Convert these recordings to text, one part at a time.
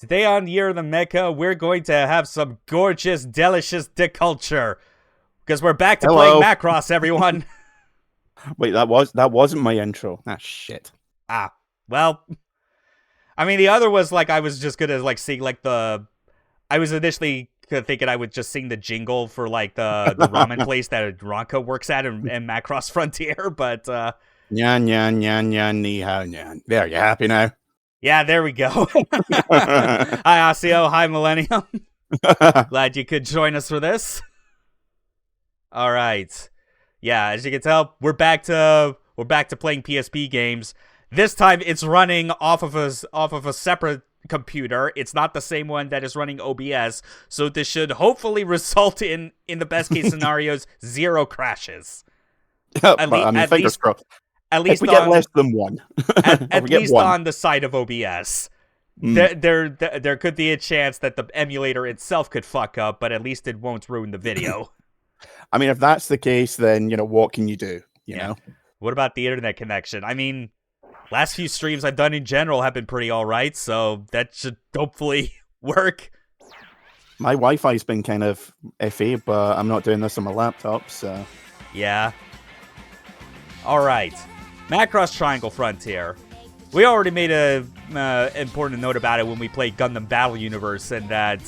Today on Year of the Mecha, we're going to have some gorgeous, delicious deculture. Because we're back to playing Macross, everyone. Wait, that wasn't my intro. Ah, shit. Well, I mean, the other was like, I was just gonna like sing like the... I was initially thinking I would just sing the jingle for like the ramen place that Ronka works at in Macross Frontier, but... Nyan, nyan, nyan, nyan, ni hao, nyan. There, you happy now? Yeah, there we go. Hi, Osseo. Hi, Millennium. Glad you could join us for this. All right. Yeah, as you can tell, we're back to playing PSP games. This time, it's running off of a separate computer. It's not the same one that is running OBS, so this should hopefully result in the best case scenarios, 0 crashes. Fingers crossed. At least if we get less than one. at least on the side of OBS. There could be a chance that the emulator itself could fuck up, but at least it won't ruin the video. I mean, if that's the case, then, what can you do? You know? What about the internet connection? I mean, last few streams I've done in general have been pretty alright, so that should hopefully work. My Wi-Fi's been kind of iffy, but I'm not doing this on my laptop, so... Yeah. Alright. Macross Triangle Frontier. We already made a important note about it when we played Gundam Battle Universe and that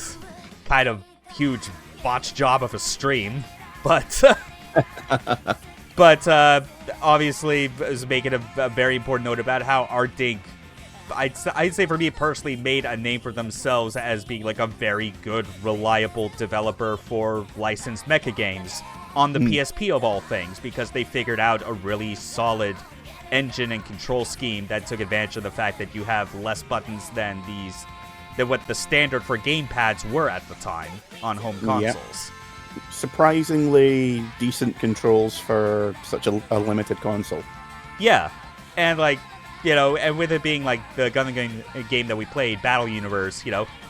kind of huge botch job of a stream. But obviously was making a very important note about how Artdink, I'd say for me personally, made a name for themselves as being like a very good, reliable developer for licensed mecha games on the PSP of all things, because they figured out a really solid engine and control scheme that took advantage of the fact that you have less buttons than what the standard for gamepads were at the time on home consoles. Surprisingly decent controls for such a limited console. Yeah, and and with it being like the Gundam game that we played, Battle Universe,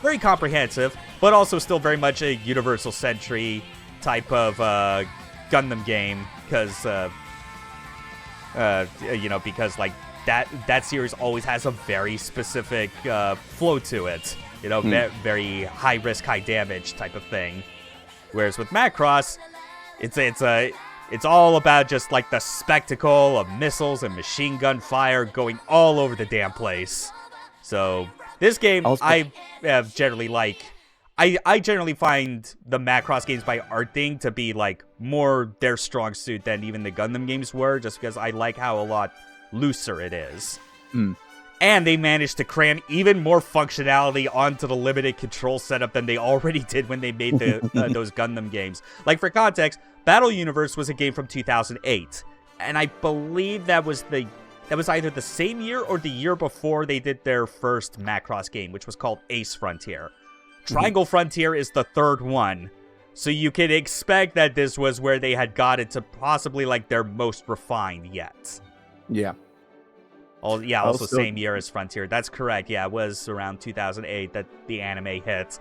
very comprehensive, but also still very much a Universal Century type of Gundam game, because because like that series always has a very specific flow to it, very high risk, high damage type of thing. Whereas with Macross, it's all about just like the spectacle of missiles and machine gun fire going all over the damn place. So this game, I generally like. I generally find the Macross games by Artdink to be like more their strong suit than even the Gundam games were, just because I like how a lot looser it is. And they managed to cram even more functionality onto the limited control setup than they already did when they made those Gundam games. Like, for context, Battle Universe was a game from 2008, and I believe that was either the same year or the year before they did their first Macross game, which was called Ace Frontier. Triangle Frontier is the third one, so you can expect that this was where they had got it to possibly like their most refined yet. Yeah. Also same year as Frontier. That's correct. Yeah, it was around 2008 that the anime hit.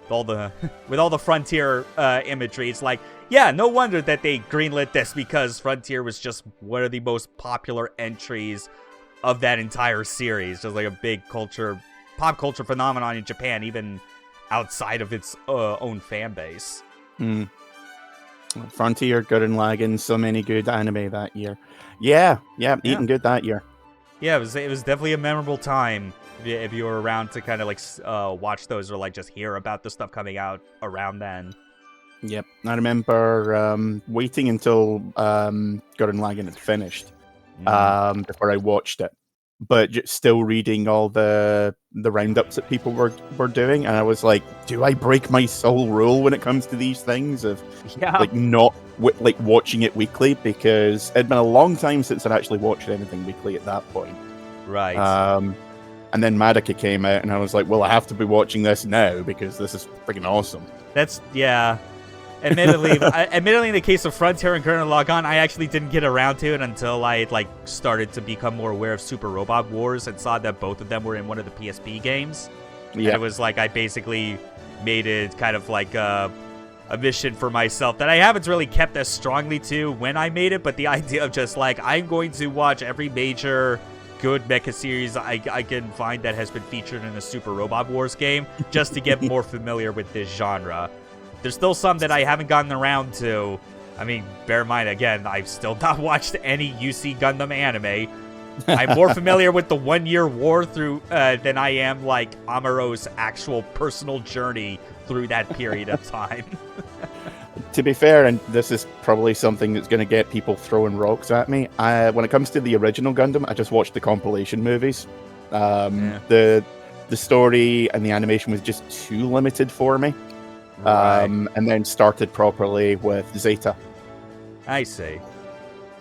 With all the Frontier imagery, it's like, yeah, no wonder that they greenlit this, because Frontier was just one of the most popular entries of that entire series. Just like a big pop culture phenomenon in Japan, even outside of its own fan base. Frontier, Gurren Lagann, so many good anime that year. Yeah, eating good that year. Yeah, it was definitely a memorable time if you were around to kind of like watch those, or like just hear about the stuff coming out around then. Yep, I remember waiting until Gurren Lagann had finished before I watched it, but still reading all the roundups that people were doing, and I was like, do I break my sole rule when it comes to these things of not watching it weekly, because it'd been a long time since I'd actually watched anything weekly at that point. Right. And then Madoka came out, and I was like, well, I have to be watching this now because this is freaking awesome. Admittedly, in the case of Frontier and Gurren Lagann, I actually didn't get around to it until I started to become more aware of Super Robot Wars and saw that both of them were in one of the PSP games. Yeah. And it was like I basically made it kind of like a mission for myself that I haven't really kept as strongly to when I made it, but the idea of just like, I'm going to watch every major good mecha series I can find that has been featured in a Super Robot Wars game, just to get more familiar with this genre. There's still some that I haven't gotten around to. I mean, bear in mind, again, I've still not watched any UC Gundam anime. I'm more familiar with the 1 Year War through than I am like Amaro's actual personal journey through that period of time. To be fair, and this is probably something that's going to get people throwing rocks at me, when it comes to the original Gundam, I just watched the compilation movies. The story and the animation was just too limited for me. Right. And then started properly with Zeta. I see.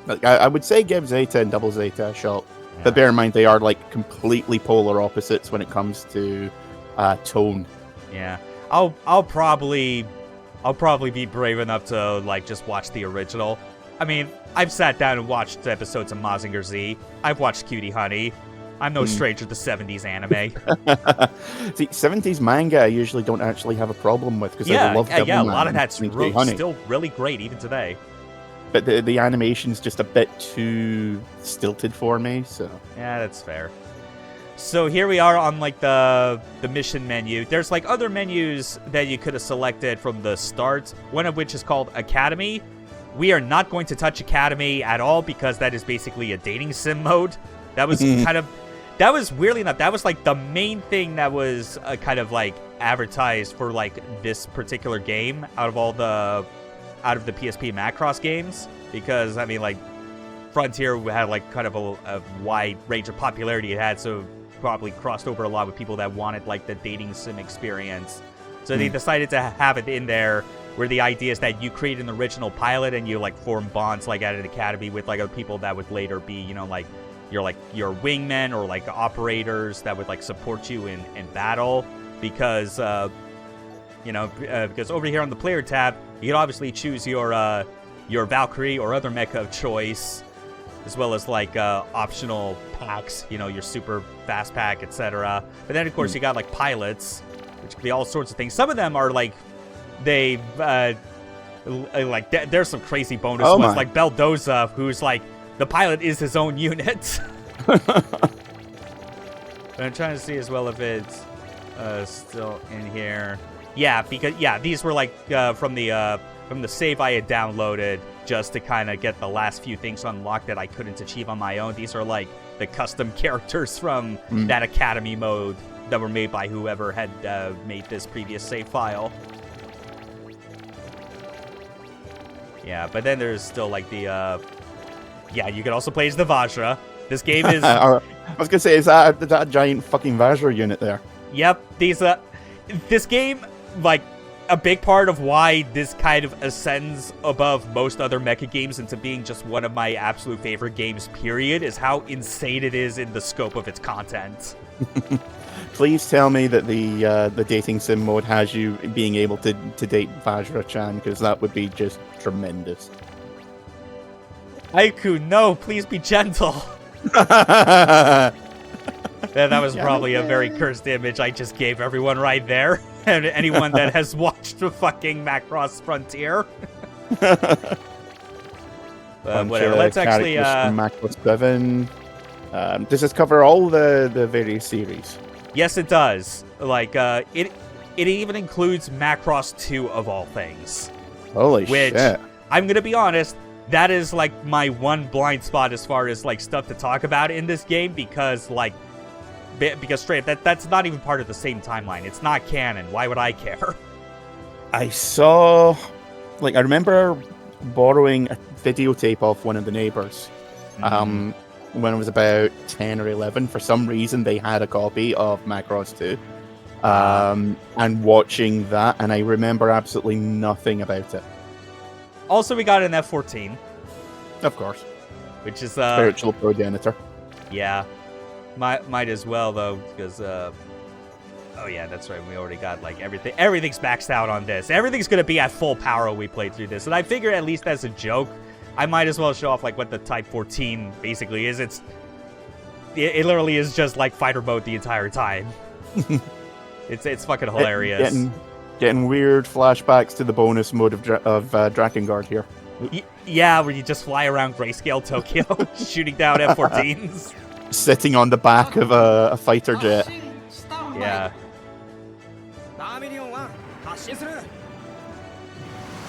Like, I would say give Zeta and Double Zeta a shot. Yeah. But bear in mind, they are like completely polar opposites when it comes to tone. Yeah, I'll probably be brave enough to like just watch the original. I mean, I've sat down and watched episodes of Mazinger Z. I've watched Cutie Honey. I'm no stranger to 70s anime. See, 70s manga I usually don't actually have a problem with because I love Devilman. Yeah, a lot of that's and Cutie Honey. still really great even today. But the animation's just a bit too stilted for me, so... Yeah, that's fair. So here we are on, like, the mission menu. There's, like, other menus that you could have selected from the start, one of which is called Academy. We are not going to touch Academy at all because that is basically a dating sim mode. That was kind of... That was, weirdly enough, that was, like, the main thing that was kind of, like, advertised for, like, this particular game out of the PSP Macross games, because I mean, like, Frontier had like kind of a wide range of popularity it had, so probably crossed over a lot with people that wanted like the dating sim experience. So they decided to have it in there, where the idea is that you create an original pilot and you like form bonds like at an academy with like other people that would later be, you know, like your wingmen or like operators that would like support you in battle, because because over here on the player tab, you can obviously choose your Valkyrie or other mecha of choice, as well as like optional packs, you know, your super fast pack, etc. But then of course you got like pilots, which could be all sorts of things. Some of them are like there's some crazy bonus ones, like Beldoza, who's like the pilot is his own unit. But I'm trying to see as well if it's still in here. Yeah, because these were like from the save I had downloaded just to kind of get the last few things unlocked that I couldn't achieve on my own. These are like the custom characters from that Academy mode that were made by whoever had made this previous save file. Yeah, but then there's still like the you can also play as the Vajra. This game is... I was gonna say, is that giant fucking Vajra unit there? Yep, this game, like, a big part of why this kind of ascends above most other mecha games into being just one of my absolute favorite games, period, is how insane it is in the scope of its content. Please tell me that the dating sim mode has you being able to date Vajra-chan, because that would be just tremendous. Aiku, no, please be gentle. Yeah, that was probably a very cursed image I just gave everyone right there. And anyone that has watched the fucking Macross Frontier. Whatever, let's actually... Macross 7. Does this cover all the various series? Yes, it does. Like, it even includes Macross 2 of all things. Holy shit. Which, I'm gonna be honest, that is, like, my one blind spot as far as, like, stuff to talk about in this game, because, like, straight up, that's not even part of the same timeline. It's not canon. Why would I care? I saw... Like, I remember borrowing a videotape off one of the neighbors when I was about 10 or 11. For some reason, they had a copy of Macross 2. And watching that, and I remember absolutely nothing about it. Also, we got an F-14. Of course. Which is... Spiritual progenitor. Yeah. Might as well, though, because... oh, yeah, that's right. We already got, like, everything. Everything's maxed out on this. Everything's going to be at full power when we play through this. And I figure, at least as a joke, I might as well show off, like, what the Type 14 basically is. It literally is just, like, fighter mode the entire time. It's fucking hilarious. Getting weird flashbacks to the bonus mode of Drakengard here. Yeah, where you just fly around Grayscale Tokyo, shooting down F-14s. sitting on the back of a fighter jet. Yeah.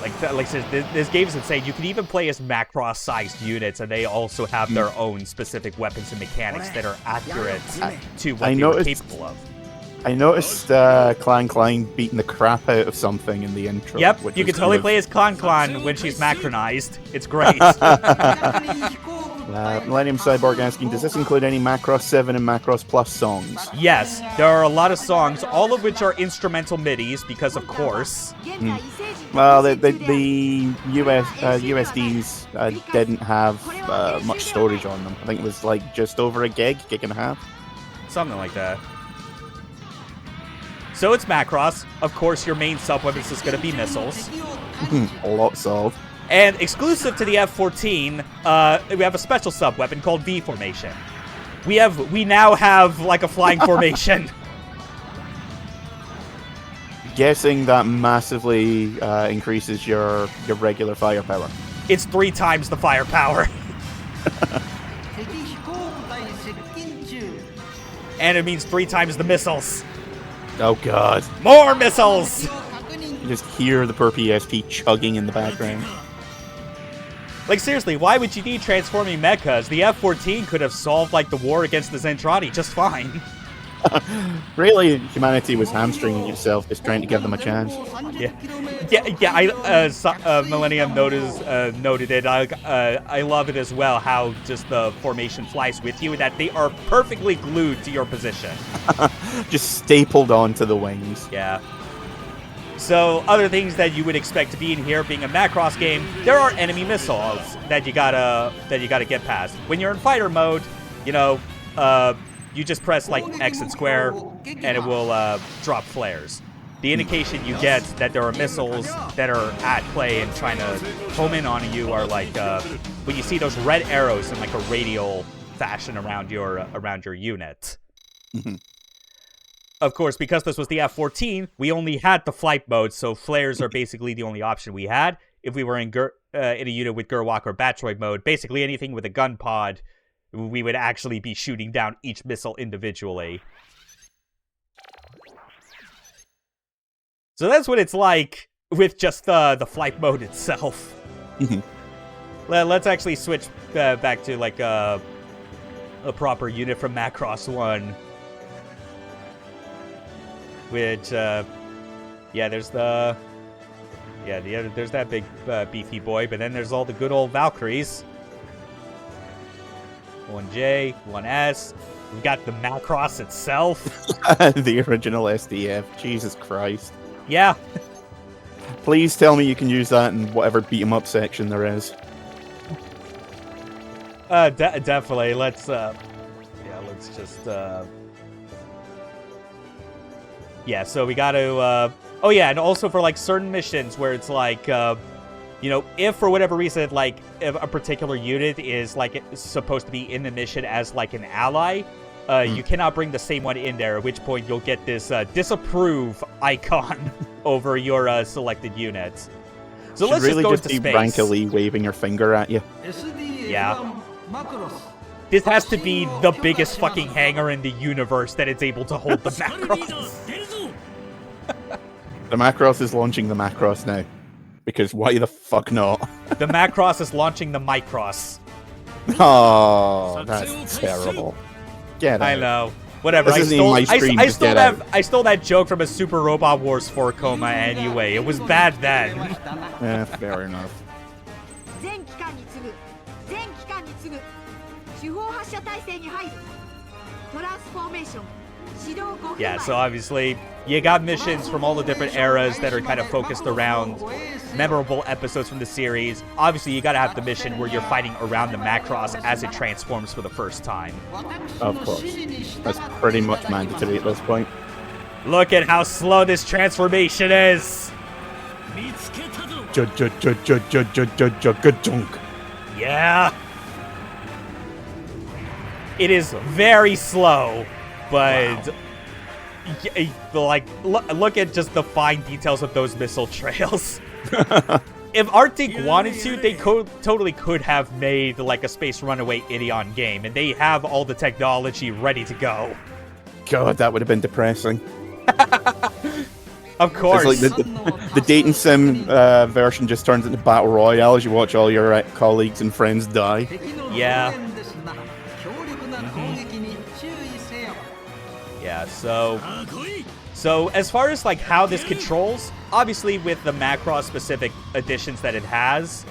Like this game is insane. You can even play as Macross-sized units, and they also have their own specific weapons and mechanics that are accurate to what they're capable of. I noticed Clan Klein beating the crap out of something in the intro. Yep, you can totally play as Clan when she's macronized. It's great. Millennium Cyborg asking, does this include any Macross 7 and Macross Plus songs? Yes, there are a lot of songs, all of which are instrumental MIDIs, because of course. Well, the USDs didn't have much storage on them. I think it was like just over a gig and a half. Something like that. So it's Macross. Of course, your main sub-weapons is going to be missiles. Lots of. And exclusive to the F-14, we have a special sub-weapon called V-Formation. We now have, like, a flying formation. Guessing that massively increases your regular firepower. It's 3 times the firepower. And it means 3 times the missiles. Oh, God. More missiles! You just hear the poor PSP chugging in the background. Like, seriously, why would you need transforming mechas? The F-14 could have solved, like, the war against the Zentradi just fine. Really, humanity was hamstringing itself, just trying to give them a chance. Millennium noted it. I love it as well, how just the formation flies with you, that they are perfectly glued to your position. Just stapled onto the wings. Yeah. So, other things that you would expect to be in here, being a Macross game, there are enemy missiles that you gotta get past. When you're in fighter mode, you know, you just press like X and square, and it will drop flares. The indication you get that there are missiles that are at play and trying to home in on you are like when you see those red arrows in like a radial fashion around your unit. Of course, because this was the F-14, we only had the flight mode, so flares are basically the only option we had. If we were in a unit with Gerwalk or Batroid mode, basically anything with a gun pod, we would actually be shooting down each missile individually. So that's what it's like with just the flight mode itself. Let's actually switch back to like a proper unit from Macross 1. Which, there's there's that big beefy boy, but then there's all the good old Valkyries. 1J, 1S. We've got the Macross itself. The original SDF. Jesus Christ. Yeah. Please tell me you can use that in whatever beat 'em up section there is. Definitely. Let's just. Yeah, so we got to, and also for, like, certain missions where it's like, if for whatever reason, like, if a particular unit is, like, it's supposed to be in the mission as, like, an ally, you cannot bring the same one in there, at which point you'll get this disapprove icon over your selected units. So let's really just go be into space. Rankily waving your finger at you. Yeah. This has to be the biggest fucking hangar in the universe that it's able to hold the Macross. The Macross is launching the Macross now. Because why the fuck not? The Macross is launching the Micross. Oh, that's terrible. Get out. I know. Whatever. This isn't my stream, I stole that joke from a Super Robot Wars 4 coma anyway. It was bad then. Yeah, fair enough. Yeah, so obviously, you got missions from all the different eras that are kind of focused around memorable episodes from the series. Obviously, you gotta have the mission where you're fighting around the Macross as it transforms for the first time. Of course. That's pretty much mandatory at this point. Look at how slow this transformation is! Yeah! It is very slow, but... Wow. Like, look at just the fine details of those missile trails. if Artdink wanted to, they totally could have made like a Space Runaway Ideon game, and they have all the technology ready to go. God, that would have been depressing. Of course. It's like the dating sim version just turns into Battle Royale as you watch all your colleagues and friends die. Yeah. Yeah, so as far as like how this controls, obviously with the Macross specific additions that it has,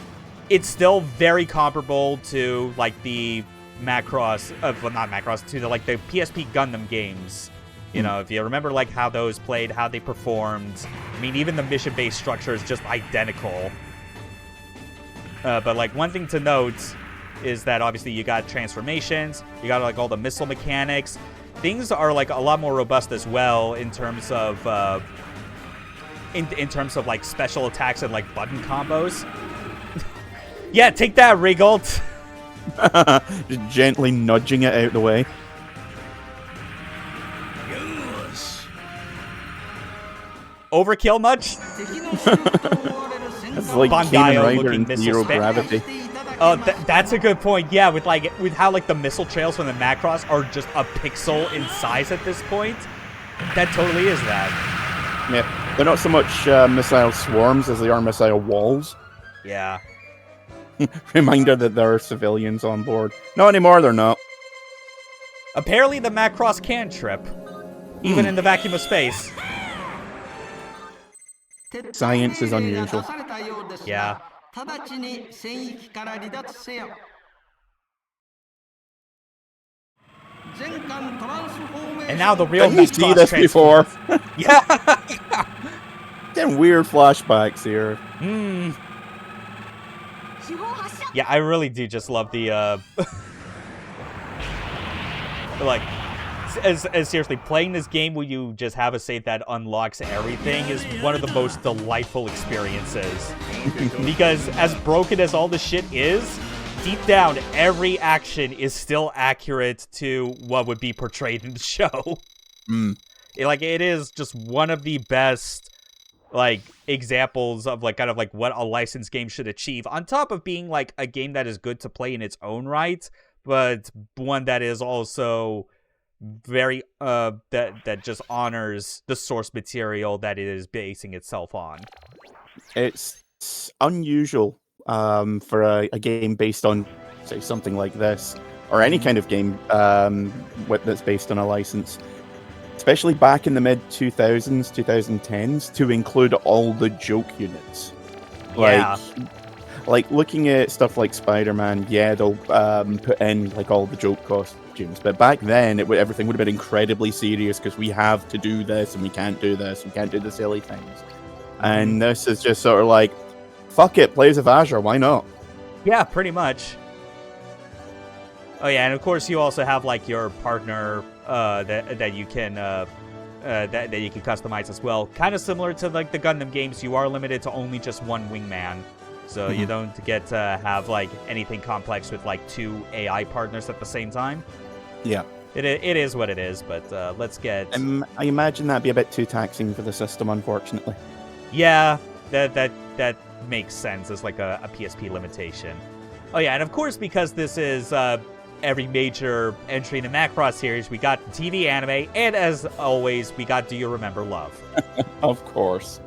it's still very comparable to like the Macross, well not Macross, to the like the PSP Gundam games. You know, if you remember like how those played, how they performed. I mean, even the mission-based structure is just identical. But like one thing to note is that obviously you got transformations, you got like all the missile mechanics. Things are like a lot more robust as well in terms of in terms of like special attacks and like button combos. Yeah, take that, Rigolt. Just gently nudging it out the way. Overkill much? It's like Kamen Rider in Zero Gravity. Oh, that's a good point. Yeah, with how like the missile trails from the Macross are just a pixel in size at this point. That totally is that. Yeah, they're not so much missile swarms as they are missile walls. Yeah. Reminder that there are civilians on board. Not anymore, they're not. Apparently the Macross can trip, even in the vacuum of space. Science is unusual. Yeah. And now the real Didn't you see this before? Yeah. Getting weird flashbacks here. Yeah, I really do just love the like as seriously, playing this game where you just have a save that unlocks everything is one of the most delightful experiences. Because as broken as all the shit is, deep down, every action is still accurate to what would be portrayed in the show. It is just one of the best, like, examples of, like, kind of, like, what a licensed game should achieve. On top of being, like, a game that is good to play in its own right, but one that is also very that just honors the source material that it is basing itself on. It's unusual for a game based on, say, something like this, or any kind of game that's based on a license, especially back in the mid 2000s, 2010s, to include all the joke units. Yeah. Like looking at stuff like Spider-Man, yeah, they'll put in like all the joke costumes, but back then everything would have been incredibly serious because we have to do this and we can't do this, we can't do the silly things. And this is just sort of like, fuck it, Blaze of Azure, why not? Yeah, pretty much. Oh yeah, and of course you also have like your partner that you can that you can customize as well. Kind of similar to like the Gundam games, you are limited to only just one wingman. So you don't get to have like anything complex with like two AI partners at the same time. Yeah. It is what it is, but let's get... I imagine that'd be a bit too taxing for the system, unfortunately. Yeah, that makes sense as like a PSP limitation. Oh yeah, and of course because this is every major entry in the Macross series, we got TV anime, and as always, we got Do You Remember Love? Of course.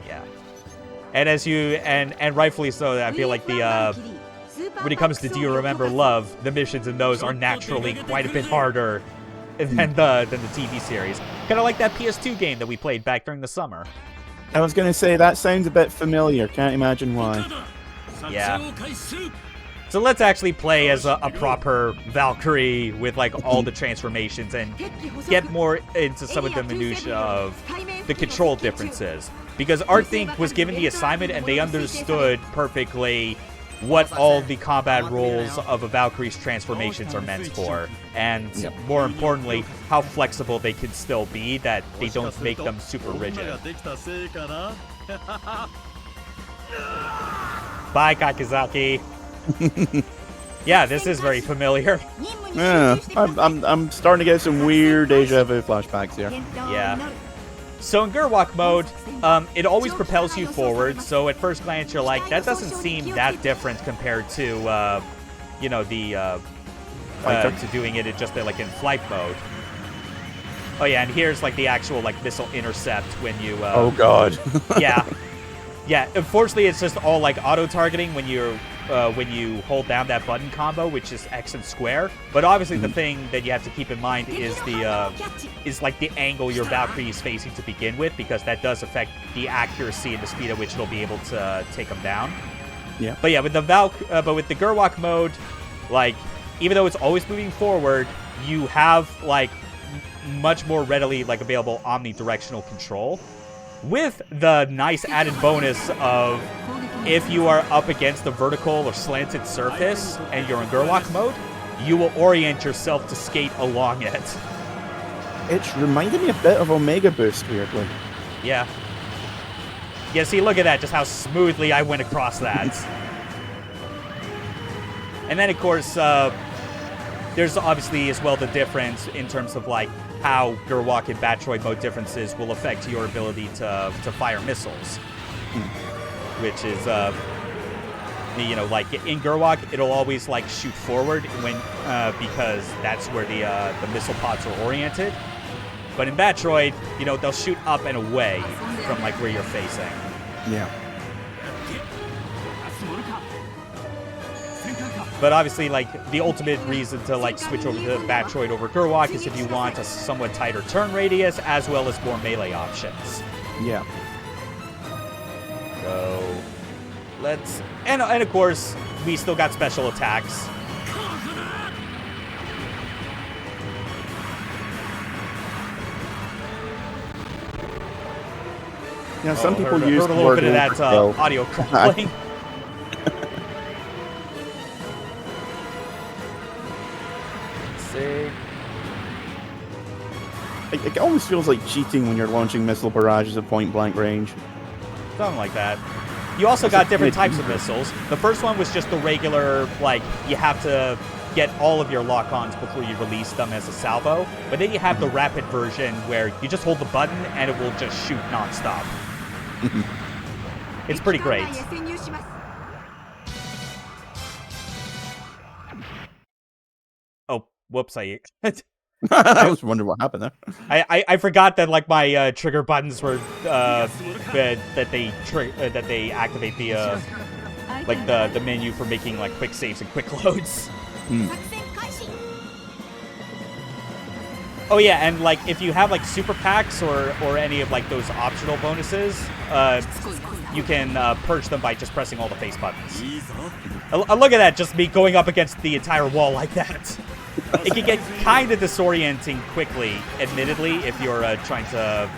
Yeah. And as you and rightfully so, I feel like the when it comes to Do You Remember Love, the missions in those are naturally quite a bit harder than the TV series. Kind of like that PS2 game that we played back during the summer. I was gonna say that sounds a bit familiar. Can't imagine why. Yeah. So let's actually play as a proper Valkyrie with like all the transformations and get more into some of the minutiae of the control differences. Because Artdink was given the assignment and they understood perfectly what all the combat rules of a Valkyrie's transformations are meant for. And more importantly, how flexible they can still be, that they don't make them super rigid. Bye, Kakizaki. Yeah, this is very familiar. Yeah, I'm starting to get some weird deja vu flashbacks here. Yeah. So in Gerwalk mode, it always propels you forward. So at first glance, you're like, that doesn't seem that different compared to, you know, the to doing it just like in flight mode. Oh yeah, and here's like the actual like missile intercept when you. Oh god. Yeah. Yeah, unfortunately, it's just all like auto-targeting when you hold down that button combo, which is X and square. But obviously, the thing that you have to keep in mind is like the angle your Valkyrie is facing to begin with, because that does affect the accuracy and the speed at which it'll be able to take them down. Yeah. But yeah, with the Gerwalk mode, like even though it's always moving forward, you have like much more readily like available omnidirectional control. With the nice added bonus of if you are up against a vertical or slanted surface and you're in Gerwalk mode, you will orient yourself to skate along it. It's reminded me a bit of Omega Boost, weirdly. Yeah. Yeah, see, look at that, just how smoothly I went across that. And then, of course, there's obviously as well the difference in terms of like how Gerwalk and Batroid mode differences will affect your ability to fire missiles. Which is, you know, like in Gerwalk, it'll always like shoot forward when because that's where the missile pods are oriented. But in Batroid, you know, they'll shoot up and away from like where you're facing. Yeah. But obviously, like, the ultimate reason to, like, switch over to Batroid over Gerwalk is if you want a somewhat tighter turn radius, as well as more melee options. Yeah. So, let's... And of course, we still got special attacks. Yeah, some people heard use a little bit of that audio crumbling. It almost feels like cheating when you're launching missile barrages at point-blank range. Something like that. You also got different types of missiles. The first one was just the regular, like, you have to get all of your lock-ons before you release them as a salvo. But then you have the rapid version where you just hold the button and it will just shoot non-stop. It's pretty great. Oh, whoops, I was wondering what happened there. I forgot that like my trigger buttons were that they activate the like the menu for making like quick saves and quick loads. Oh yeah, and like if you have like super packs or any of like those optional bonuses, you can purge them by just pressing all the face buttons. Look at that, just me going up against the entire wall like that. It can get kind of disorienting quickly, admittedly, if you're trying to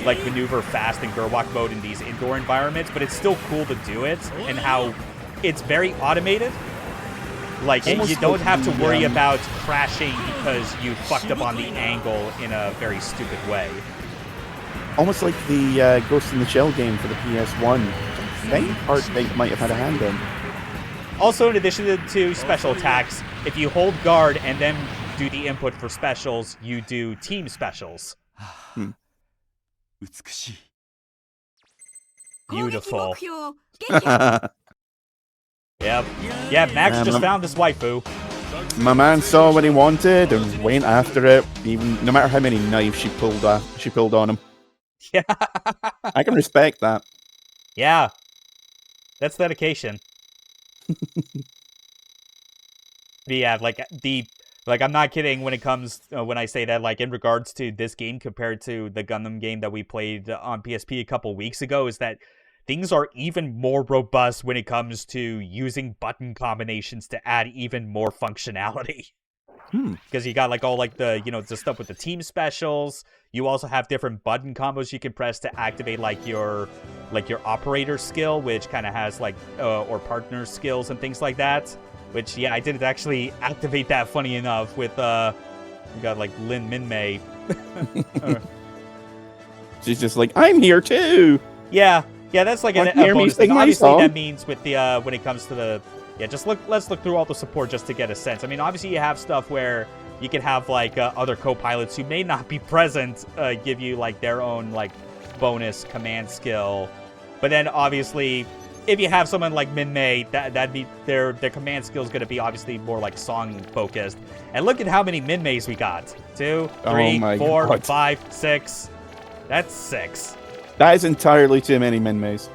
like maneuver fast in Gerwalk mode in these indoor environments, but it's still cool to do it, and how it's very automated. Like, you don't have to worry about crashing because you fucked up on the angle in a very stupid way. Almost like the Ghost in the Shell game for the PS1. I think Artdink might have had a hand in. Also, in addition to special attacks, if you hold guard and then do the input for specials, you do team specials. Beautiful. Yep. Yeah, Max just found this waifu. My man saw what he wanted and went after it, even no matter how many knives she pulled on him. Yeah. I can respect that. Yeah. That's dedication. Yeah, like I'm not kidding when it comes when I say that, like, in regards to this game compared to the Gundam game that we played on PSP a couple weeks ago, is that things are even more robust when it comes to using button combinations to add even more functionality. Because you got like all like the, you know, the stuff with the team specials. You also have different button combos you can press to activate like your operator skill, which kind of has like or partner skills and things like that. Which, yeah, I didn't actually activate that, funny enough, with we got like Lin Minmei. She's just like, I'm here too. Yeah, that's like a bonus thing. Obviously, that means with the when it comes to Yeah, let's look through all the support just to get a sense. I mean, obviously you have stuff where you can have like other co-pilots who may not be present give you like their own like bonus command skill. But then obviously if you have someone like Min-Mei, that'd be their command skill is going to be obviously more like song focused. And look at how many Min-Meis we got. 2, 3, 4, 5, 6. That's 6. That is entirely too many Min-Meis.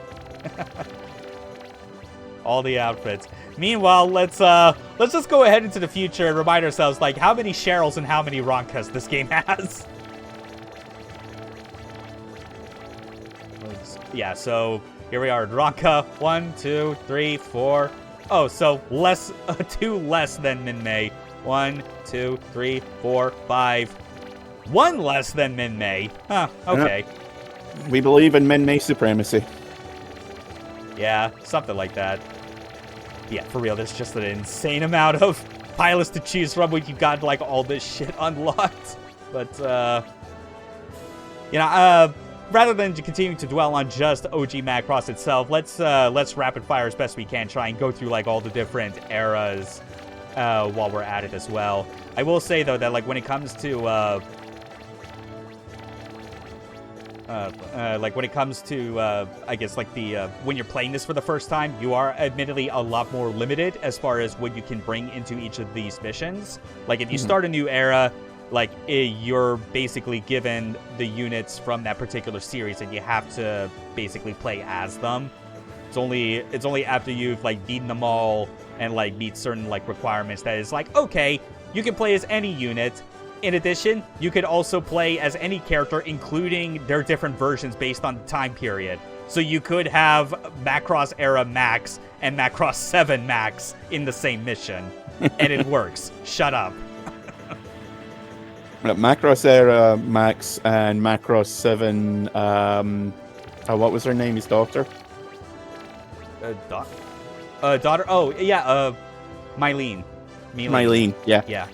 All the outfits. Meanwhile, let's just go ahead into the future and remind ourselves like how many Cheryls and how many Ronkas this game has. Yeah, so here we are, Ronka. 1, 2, 3, 4. Oh, so less, 2 less than Min-Mei. 1, 2, 3, 4, 5. 1 less than Min-Mei. Huh, okay. We believe in Min-Mei supremacy. Yeah, something like that. Yeah, for real, there's just an insane amount of pilots to choose from when you've got, like, all this shit unlocked. But, rather than to continue to dwell on just OG Macross itself, let's rapid fire as best we can, try and go through, like, all the different eras while we're at it as well. I will say, though, that, like, when it comes to, I guess, like, when you're playing this for the first time, you are admittedly a lot more limited as far as what you can bring into each of these missions. Like, if you start a new era, like, you're basically given the units from that particular series, and you have to basically play as them. It's only after you've, like, beaten them all and, like, meet certain, like, requirements that is like, okay, you can play as any unit. In addition, you could also play as any character, including their different versions based on the time period. So you could have Macross era Max and Macross 7 Max in the same mission. And it works. Shut up. Macross era Max and Macross 7, what was her name? His daughter? Daughter? Oh, yeah, Mylene. Mylene, yeah. Yeah.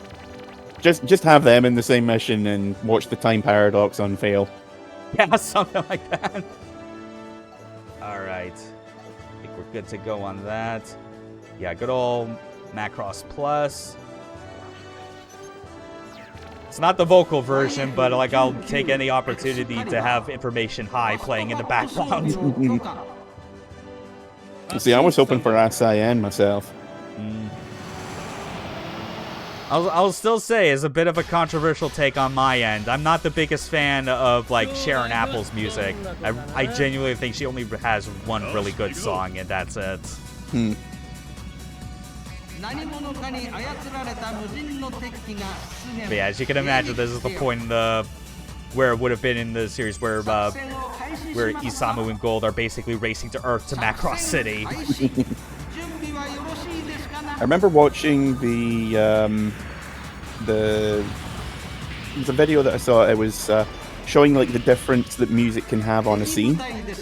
Just have them in the same mission and watch the time paradox unveil. Yeah, something like that. Alright. I think we're good to go on that. Yeah, good old Macross Plus. It's not the vocal version, but like I'll take any opportunity to have Information High playing in the background. See, I was hoping for SIN myself. I'll still say, as a bit of a controversial take on my end, I'm not the biggest fan of, like, Sharon Apple's music. I genuinely think she only has one really good song, and that's it. But yeah, as you can imagine, this is the point in where it would have been in the series where Isamu and Gold are basically racing to Earth to Macross City. I remember watching the video that I saw. It was showing like the difference that music can have on a scene.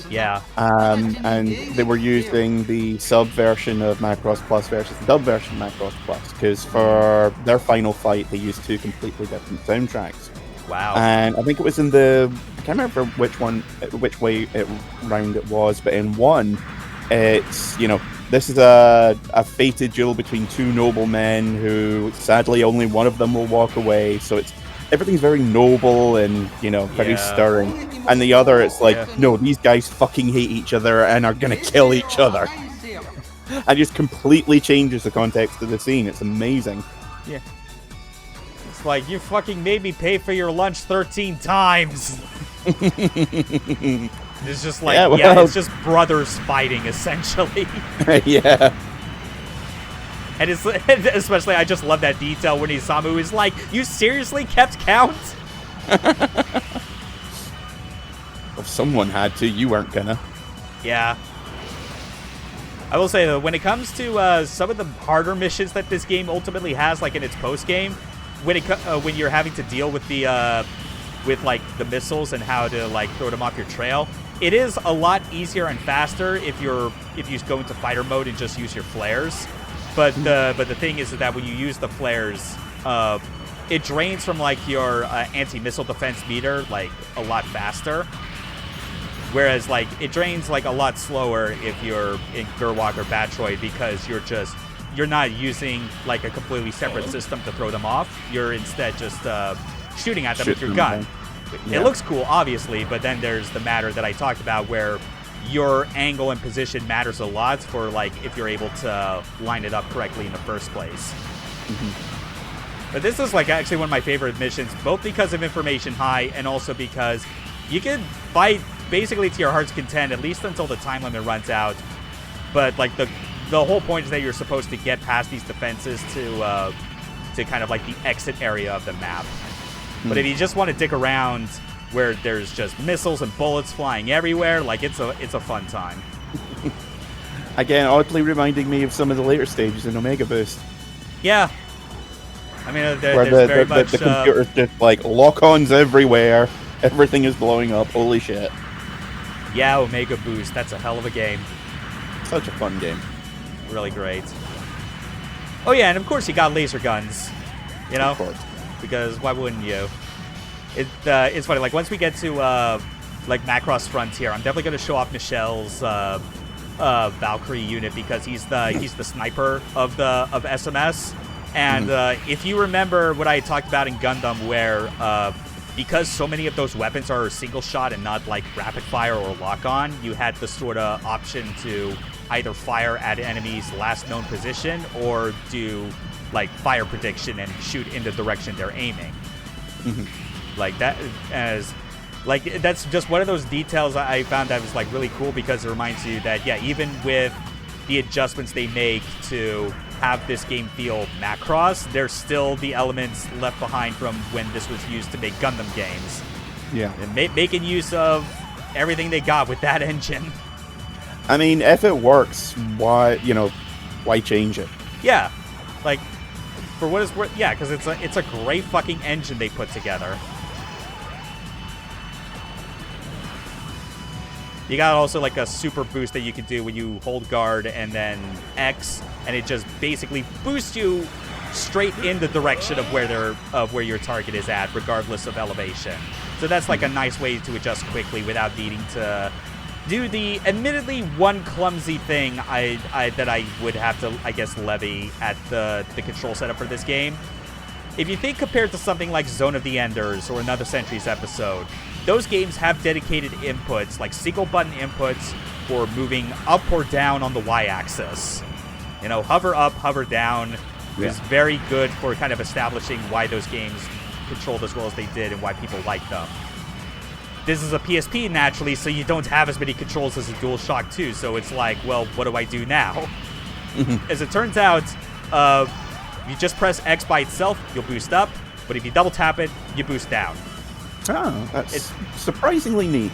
Yeah. And they were using the sub version of Macross Plus versus the dub version of Macross Plus, because for their final fight they used 2 completely different soundtracks. Wow. And I think it was in I can't remember which round it was, but in one, it's, this is a fated duel between 2 noble men who, sadly, only one of them will walk away. So everything's very noble and, very stirring. And the other, it's like, no, these guys fucking hate each other and are gonna kill each other. And just completely changes the context of the scene. It's amazing. Yeah. It's like, you fucking made me pay for your lunch 13 times. It's just like, it's just brothers fighting, essentially. Yeah. And it's especially, I just love that detail when Isamu is like, you seriously kept count? If someone had to, you weren't gonna. Yeah. I will say, though, when it comes to some of the harder missions that this game ultimately has, like in its post-game, when you're having to deal with the the missiles and how to like throw them off your trail, it is a lot easier and faster if you go into fighter mode and just use your flares. But the thing is that when you use the flares, it drains from like your anti-missile defense meter like a lot faster. Whereas like it drains like a lot slower if you're in Gerwalk or Batroid, because you're just you're not using like a completely separate system to throw them off. You're instead just shooting at them with your gun. Yeah. It looks cool, obviously, but then there's the matter that I talked about where your angle and position matters a lot for like if you're able to line it up correctly in the first place. But this is like actually one of my favorite missions, both because of information high and also because you can fight basically to your heart's content, at least until the time limit runs out. But like the whole point is that you're supposed to get past these defenses to kind of like the exit area of the map. But if you just want to dick around where there's just missiles and bullets flying everywhere, like it's a fun time. Again, oddly reminding me of some of the later stages in Omega Boost. Yeah. I mean, where there's very much... the computer's just like, lock-ons everywhere, everything is blowing up, holy shit. Yeah, Omega Boost, that's a hell of a game. Such a fun game. Really great. Oh yeah, and of course you got laser guns, you know? Of course. Because why wouldn't you? It's funny, like once we get to like Macross Frontier, I'm definitely going to show off Michelle's Valkyrie unit because he's the sniper of SMS. And if you remember what I talked about in Gundam, where because so many of those weapons are single shot and not like rapid fire or lock on, you had the sort of option to either fire at enemies' last known position or do like fire prediction and shoot in the direction they're aiming. Like that, as like that's just one of those details I found that was like really cool because it reminds you that yeah, even with the adjustments they make to have this game feel Macross, there's still the elements left behind from when this was used to make Gundam games. Yeah, and making use of everything they got with that engine. I mean, if it works, why change it? Yeah, like for what it's worth, yeah, because it's a great fucking engine they put together. You got also like a super boost that you can do when you hold guard and then X, and it just basically boosts you straight in the direction of where your target is at, regardless of elevation. So that's like a nice way to adjust quickly without needing to do the admittedly one clumsy thing that I would have to, I guess, levy at the control setup for this game. If you think compared to something like Zone of the Enders or Another Centuries episode, those games have dedicated inputs, like single button inputs for moving up or down on the Y-axis. You know, hover up, hover down is very good for kind of establishing why those games controlled as well as they did and why people like them. This is a PSP naturally, so you don't have as many controls as a DualShock 2, so it's like, well, what do I do now? As it turns out, you just press X by itself, you'll boost up, but if you double tap it, you boost down. Oh, that's surprisingly neat.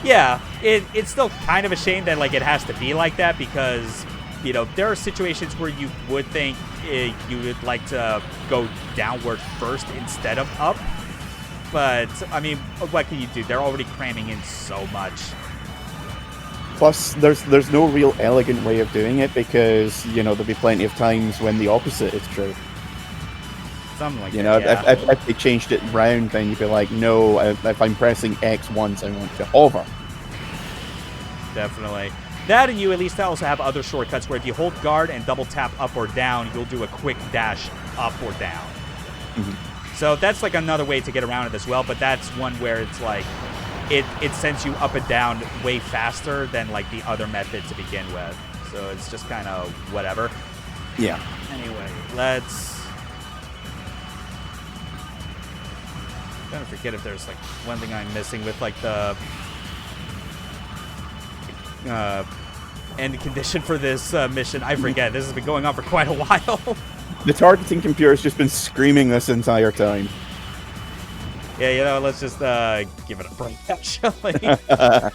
Yeah, it's still kind of a shame that like it has to be like that because, you know, there are situations where you would think you would like to go downward first instead of up. But, I mean, what can you do? They're already cramming in so much. Plus, there's no real elegant way of doing it because, you know, there'll be plenty of times when the opposite is true. Something like that, yeah. If they changed it round, then you'd be like, no, if I'm pressing X once, I want to hover. Definitely. That, and you at least also have other shortcuts where if you hold guard and double tap up or down, you'll do a quick dash up or down. So that's like another way to get around it as well, but that's one where it's like, it sends you up and down way faster than like the other method to begin with. So it's just kind of whatever. Yeah. Anyway, let's... I'm trying to forget if there's like one thing I'm missing with like the end condition for this mission. I forget. This has been going on for quite a while. The targeting computer has just been screaming this entire time. Yeah, you know, let's just give it a break, actually.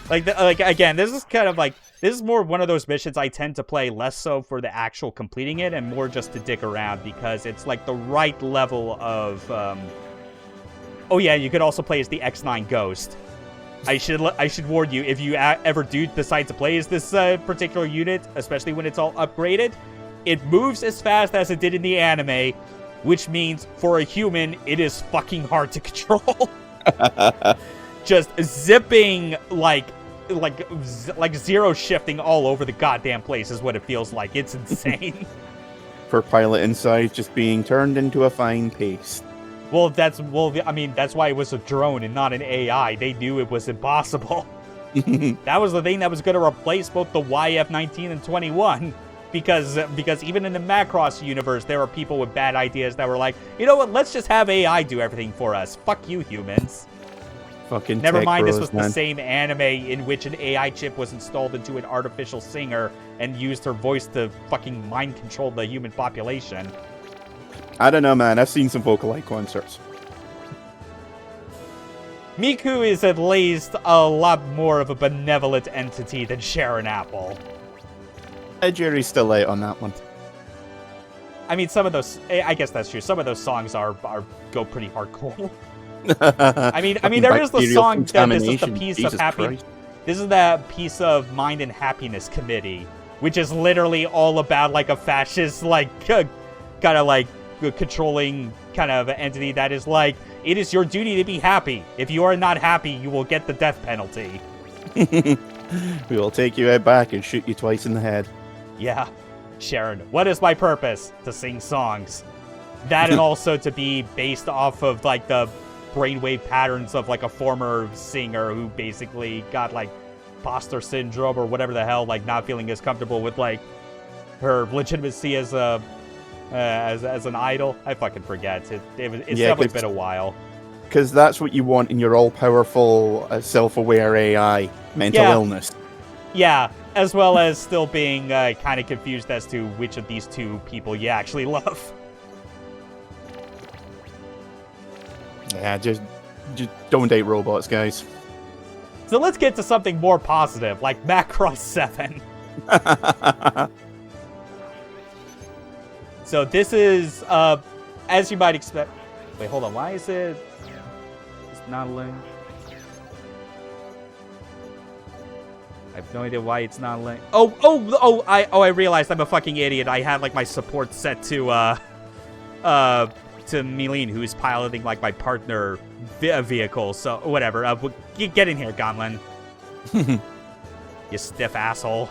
like again, this is kind of like, this is more one of those missions I tend to play less so for the actual completing it and more just to dick around because it's like the right level of... Oh yeah, you could also play as the X9 Ghost. I should warn you, if you ever do decide to play as this particular unit, especially when it's all upgraded, it moves as fast as it did in the anime, which means for a human, it is fucking hard to control. Just zipping like zero shifting all over the goddamn place is what it feels like. It's insane. for pilot inside just being turned into a fine paste. Well, that's why it was a drone and not an AI. They knew it was impossible. That was the thing that was going to replace both the YF-19 and 21. Because even in the Macross universe, there were people with bad ideas that were like, you know what, let's just have AI do everything for us. Fuck you, humans. Fucking Never mind, bros, this was man. the same anime in which an AI chip was installed into an artificial singer and used her voice to fucking mind control the human population. I don't know, man. I've seen some Vocalite concerts. Miku is at least a lot more of a benevolent entity than Sharon Apple. Jury's still out on that one. I mean, some of those, I guess that's true. Some of those songs are go pretty hardcore. I mean, there is the song that this is the piece of happiness. This is the piece of Mind and Happiness Committee, which is literally all about like a fascist, like kind of like controlling kind of entity that is like, it is your duty to be happy. If you are not happy, you will get the death penalty. We will take you out back and shoot you twice in the head. Yeah, Sharon, what is my purpose? To sing songs. That and also to be based off of like the brainwave patterns of like a former singer who basically got like imposter syndrome or whatever the hell, like not feeling as comfortable with like her legitimacy as a as an idol. I fucking forget. It's definitely been a while. Because that's what you want in your all-powerful, self-aware AI, mental illness. Yeah, as well as still being kind of confused as to which of these two people you actually love. Yeah, just don't date robots, guys. So let's get to something more positive, like Macross 7. So this is, as you might expect... Wait, hold on. Why is it... It's not a link. I have no idea why it's not a link. I realized I'm a fucking idiot. I had, like, my support set to Milene, who's piloting, like, my partner vehicle. So, whatever. Get in here, Gonlin. You stiff asshole.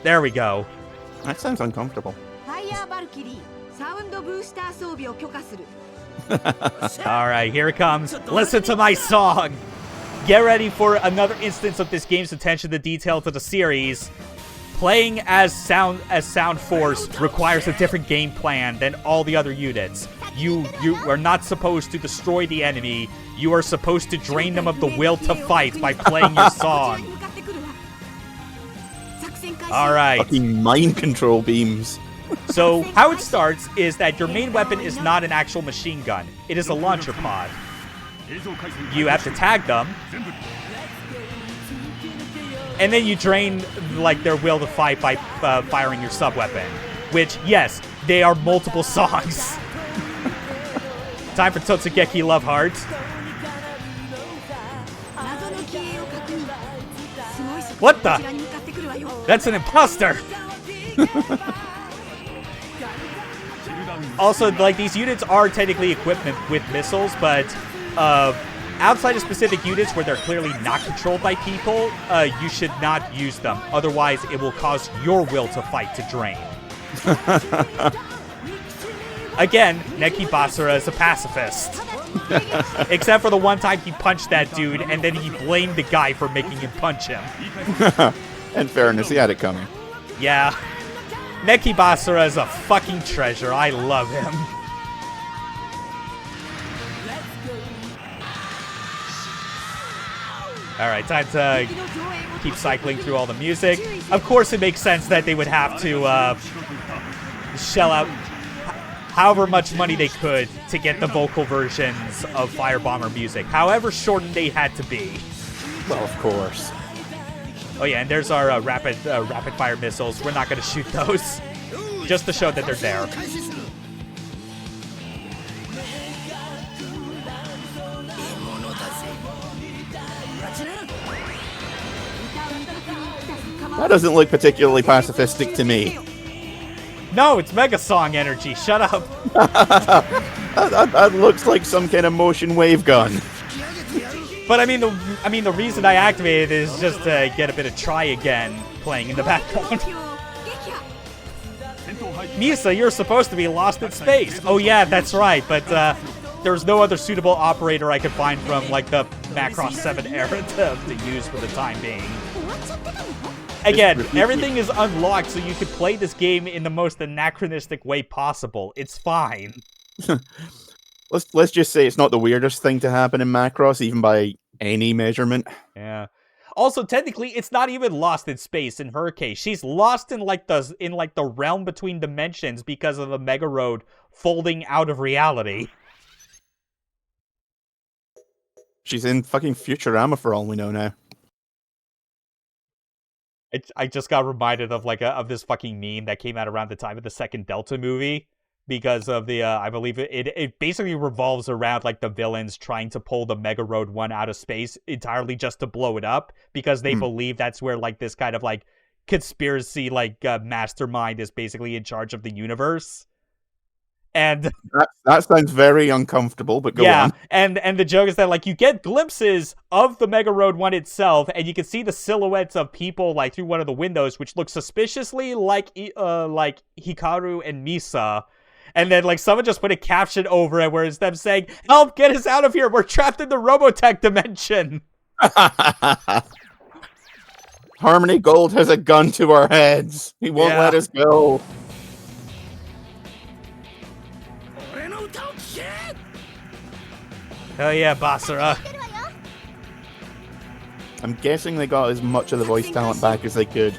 There we go. That sounds uncomfortable. Alright, here it comes. Listen to my song. Get ready for another instance of this game's attention to detail to the series. Playing as Sound Force requires a different game plan than all the other units. You are not supposed to destroy the enemy. You are supposed to drain them of the will to fight by playing your song. Alright. Fucking mind control beams. So, how it starts is that your main weapon is not an actual machine gun. It is a launcher pod. You have to tag them. And then you drain, like, their will to fight by firing your sub-weapon. Which, yes, they are multiple songs. Time for Totsugeki Love Heart. What the? That's an imposter! Also, like, these units are technically equipped with missiles, but outside of specific units where they're clearly not controlled by people, you should not use them. Otherwise, it will cause your will to fight to drain. Again, Neki Basara is a pacifist. Except for the one time he punched that dude, and then he blamed the guy for making him punch him. In fairness, he had it coming. Yeah. Neki Basara is a fucking treasure. I love him. Alright, time to keep cycling through all the music. Of course, it makes sense that they would have to shell out however much money they could to get the vocal versions of Firebomber music, however shortened they had to be. Well, of course. Oh yeah, and there's our rapid fire missiles. We're not going to shoot those, just to show that they're there. That doesn't look particularly pacifistic to me. No, it's Mega Song energy. Shut up. that looks like some kind of motion wave gun. But I mean, the reason I activated it is just to get a bit of Try Again playing in the background. Misa, you're supposed to be lost in space. Oh yeah, that's right, but there's no other suitable operator I could find from like the Macross 7 era to use for the time being. Again, everything is unlocked so you can play this game in the most anachronistic way possible. It's fine. Let's just say it's not the weirdest thing to happen in Macross, even by any measurement. Yeah. Also, technically, it's not even lost in space in her case. She's lost in the realm between dimensions because of the Mega Road folding out of reality. She's in fucking Futurama for all we know now. I just got reminded of of this fucking meme that came out around the time of the second Delta movie. Because of the, I believe it basically revolves around, like, the villains trying to pull the Mega Road 1 out of space entirely just to blow it up. Because they believe that's where, like, this kind of, like, conspiracy, like, mastermind is basically in charge of the universe. And that sounds very uncomfortable, but go on. And the joke is that, like, you get glimpses of the Mega Road 1 itself, and you can see the silhouettes of people, like, through one of the windows, which look suspiciously like Hikaru and Misa. And then, like, someone just put a caption over it where it's them saying, "Help, get us out of here, we're trapped in the Robotech dimension." Harmony Gold has a gun to our heads. He won't let us go. Hell yeah, Basara. I'm guessing they got as much of the voice talent back as they could.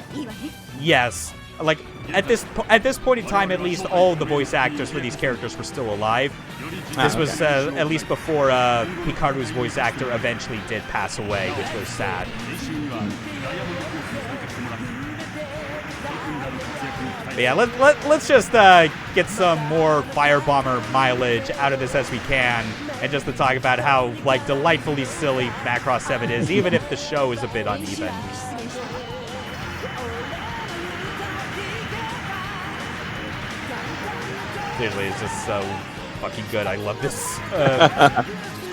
Yes. Like, at this point in time, at least all the voice actors for these characters were still alive. This was at least before Hikaru's voice actor eventually did pass away, which was sad. But yeah, let's just get some more Firebomber mileage out of this as we can, and just to talk about how, like, delightfully silly Macross 7 is, even if the show is a bit uneven. Seriously, it's just so fucking good. I love this.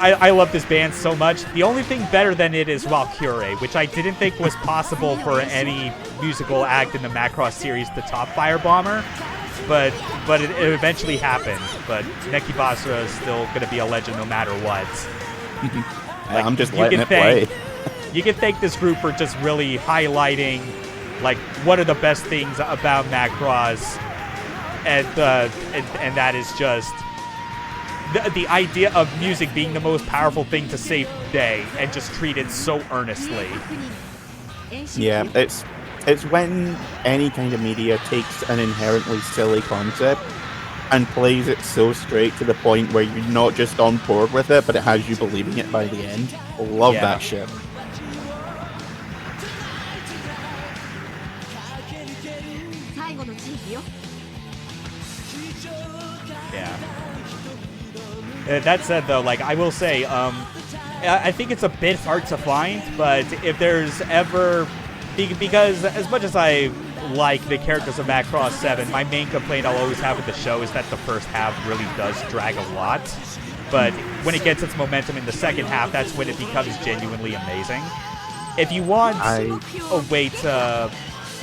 I love this band so much. The only thing better than it is Valkyrie, which I didn't think was possible for any musical act in the Macross series to top Firebomber, but it eventually happened. But Neki Basara is still going to be a legend no matter what. Like, I'm just letting it play. You can thank this group for just really highlighting, like, one of the best things about Macross. And that is just the idea of music being the most powerful thing to save the day, and just treat it so earnestly. Yeah, it's when any kind of media takes an inherently silly concept and plays it so straight to the point where you're not just on board with it, but it has you believing it by the end. Love that shit. Yeah. That said, though, like, I will say, I think it's a bit hard to find, but if there's ever... Because as much as I like the characters of Macross 7, my main complaint I'll always have with the show is that the first half really does drag a lot. But when it gets its momentum in the second half, that's when it becomes genuinely amazing. If you want a way to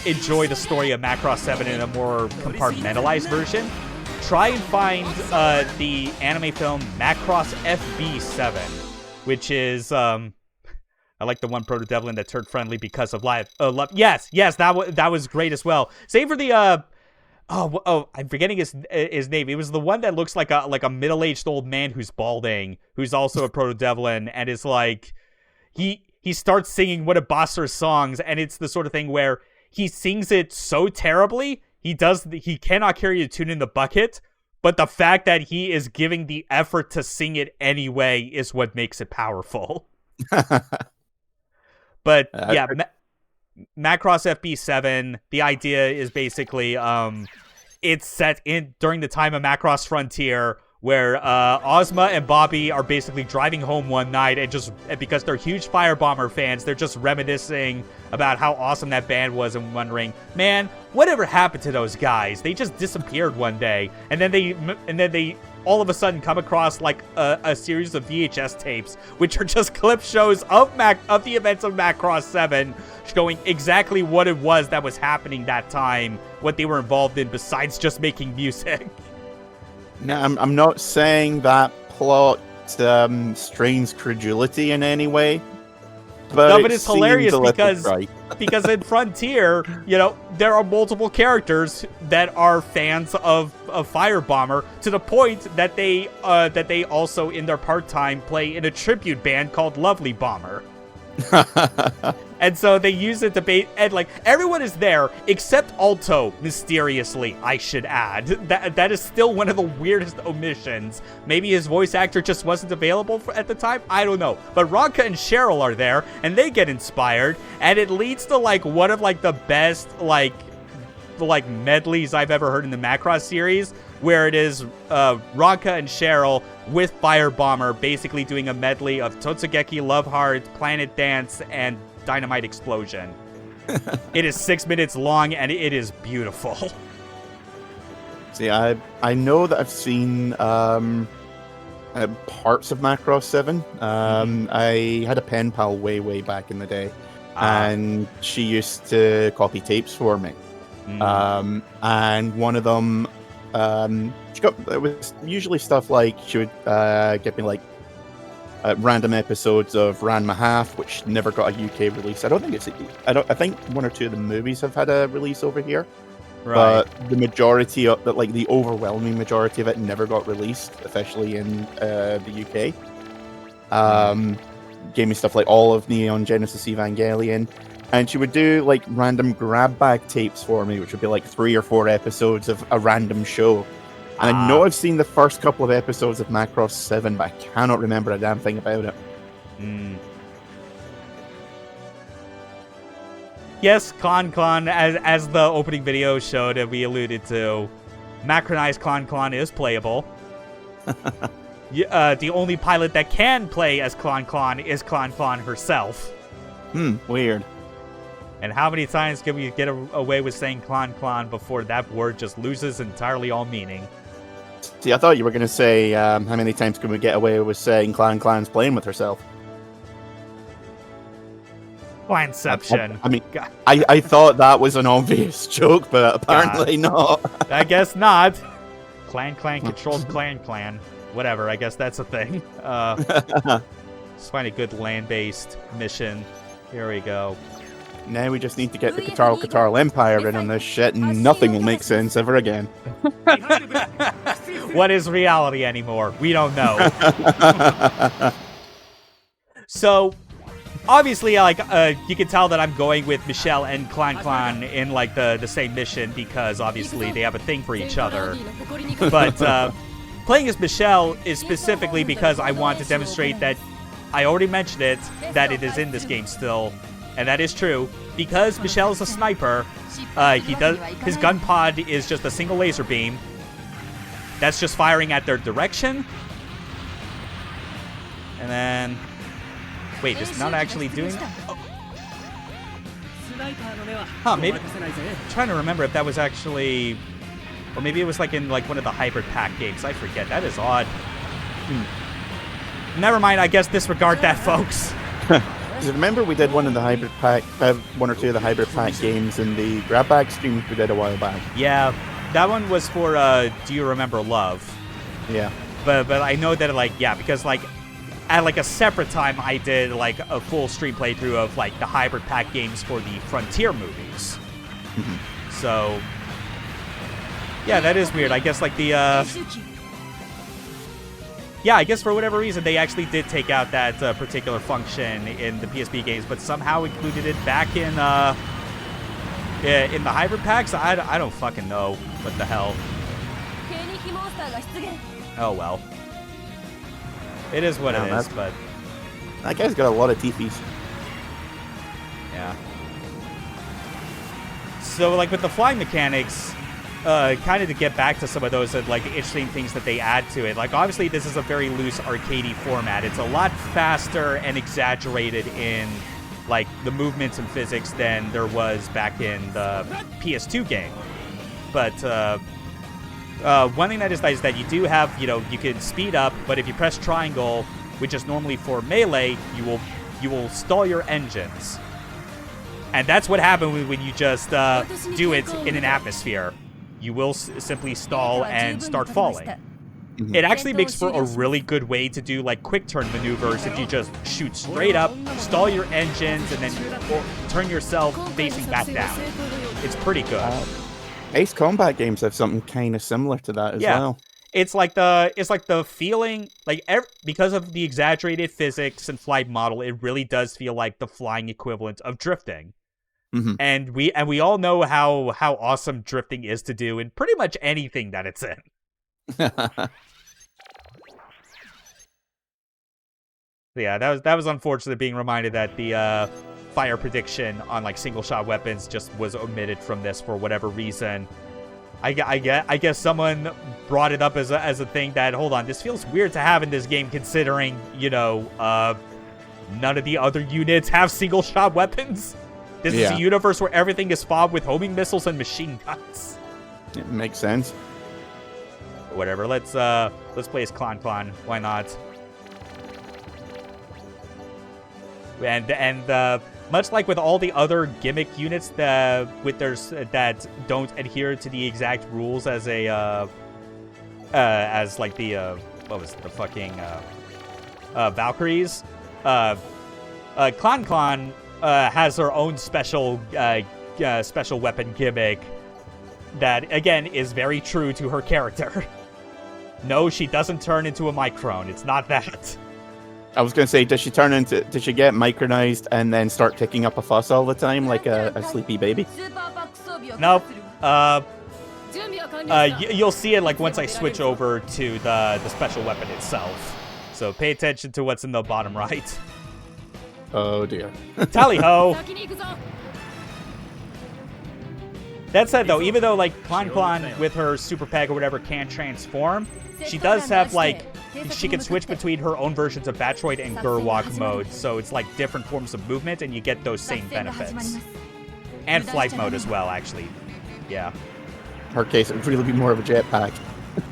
enjoy the story of Macross 7 in a more compartmentalized version, try and find the anime film Macross FB7, which is I like the one Proto Devlin that turned friendly because of love. Yes, that was great as well. Save for the I'm forgetting his name. It was the one that looks like a middle-aged old man who's balding, who's also a Proto Devlin, and is like he starts singing one of Basara's songs, and it's the sort of thing where he sings it so terribly. He cannot carry a tune in the bucket, but the fact that he is giving the effort to sing it anyway is what makes it powerful. But yeah, Macross FB7, the idea is basically it's set in during the time of Macross Frontier, where Ozma and Bobby are basically driving home one night, and because they're huge Firebomber fans, they're just reminiscing about how awesome that band was and wondering, man, whatever happened to those guys? They just disappeared one day, and then they all of a sudden come across like a series of VHS tapes, which are just clip shows of the events of Macross 7, showing exactly what it was that was happening that time, what they were involved in besides just making music. Now, I'm not saying that plot strains credulity in any way, but, no, but it's hilarious because in Frontier, there are multiple characters that are fans of Fire Bomber to the point that they also in their part-time play in a tribute band called Lovely Bomber. And so they use it to bait, and like everyone is there except Alto, mysteriously, I should add. That is still one of the weirdest omissions. Maybe his voice actor just wasn't available at the time, I don't know. But Ranka and Cheryl are there, and they get inspired, and it leads to like one of like the best like medleys I've ever heard in the Macross series, where it is Ranka and Cheryl with Fire Bomber basically doing a medley of Totsugeki, Love Heart, Planet Dance, and Dynamite Explosion. It is 6 minutes long, and it is beautiful. See, I know that I've seen parts of Macross 7. I had a pen pal way back in the day, and she used to copy tapes for me. And one of them, it was usually stuff like she would get me like random episodes of Ranma Half, which never got a UK release. I think one or two of the movies have had a release over here, right? But the majority of the overwhelming majority of it never got released, especially in the UK. Gave me stuff like all of Neon Genesis Evangelion. And she would do like random grab bag tapes for me, which would be like 3 or 4 episodes of a random show. And I know I've seen the first couple of episodes of Macross 7, but I cannot remember a damn thing about it. Yes, Clan, as the opening video showed and we alluded to, Macronized Clan is playable. The only pilot that can play as Clan is Clan herself. Weird. And how many times can we get away with saying Clan before that word just loses entirely all meaning? See, I thought you were going to say, how many times can we get away with saying Clan's playing with herself? Clanception. I mean, I thought that was an obvious joke, but apparently not. I guess not. Clan controls Clan. Whatever, I guess that's a thing. Let's find a good land-based mission. Here we go. Now we just need to get the Catarl Empire in on this shit, and nothing will make sense ever again. What is reality anymore? We don't know. So, obviously, you can tell that I'm going with Michelle and Clan in like the same mission because obviously they have a thing for each other. But playing as Michelle is specifically because I want to demonstrate that I already mentioned it, that it is in this game still. And that is true, because Michelle is a sniper. His gun pod is just a single laser beam. That's just firing at their direction. And then, wait, it's not actually doing. Maybe. I'm trying to remember if that was actually, or maybe it was like in like one of the hybrid pack games. I forget. That is odd. Never mind. I guess disregard that, folks. Remember we did one of the hybrid pack, one or two of the hybrid pack games in the grab bag stream we did a while back. Yeah, that one was for Do You Remember Love? Yeah. But I know that because like at like a separate time I did like a full stream playthrough of like the hybrid pack games for the Frontier movies. So yeah, that is weird. I guess like the yeah, I guess for whatever reason, they actually did take out that particular function in the PSP games, but somehow included it back in the hybrid packs. I don't fucking know what the hell. Oh well. It is what it is, but... That guy's got a lot of teepees. Yeah. So, like, with the flying mechanics... kind of to get back to some of those like interesting things that they add to it. Like, obviously, this is a very loose arcadey format. It's a lot faster and exaggerated in like the movements and physics than there was back in the PS2 game. But one thing that is nice is that you do have, you can speed up, but if you press triangle, which is normally for melee, you will stall your engines. And that's what happens when you just do it in an atmosphere. You will simply stall and start falling. It actually makes for a really good way to do like quick turn maneuvers if you just shoot straight up, stall your engines, and then turn yourself facing back down. It's pretty good. Ace Combat games have something kind of similar to that as well. It's like the feeling, like because of the exaggerated physics and flight model, it really does feel like the flying equivalent of drifting. And we all know how awesome drifting is to do in pretty much anything that it's in. Yeah, that was unfortunate being reminded that the fire prediction on like single shot weapons just was omitted from this for whatever reason. I guess someone brought it up as a thing that, hold on, this feels weird to have in this game considering, you know, none of the other units have single shot weapons. This is a universe where everything is fobbed with homing missiles and machine guns. It makes sense. Whatever, let's play as Clan. Why not? And much like with all the other gimmick units that don't adhere to the exact rules as like the what was it, the fucking Valkyries, Clan has her own special weapon gimmick that again is very true to her character. No, she doesn't turn into a Micron. It's not that. I was going to say, does she get micronized and then start kicking up a fuss all the time like a sleepy baby? Nope. You'll see it like once I switch over to the special weapon itself. So pay attention to what's in the bottom right. Oh dear. Tally-ho! That said though, even though like Clan with her super peg or whatever can transform, she does have like, she can switch between her own versions of Batroid and Gerwalk mode, so it's like different forms of movement and you get those same benefits. And flight mode as well, actually. Yeah. In her case, it would really be more of a jetpack.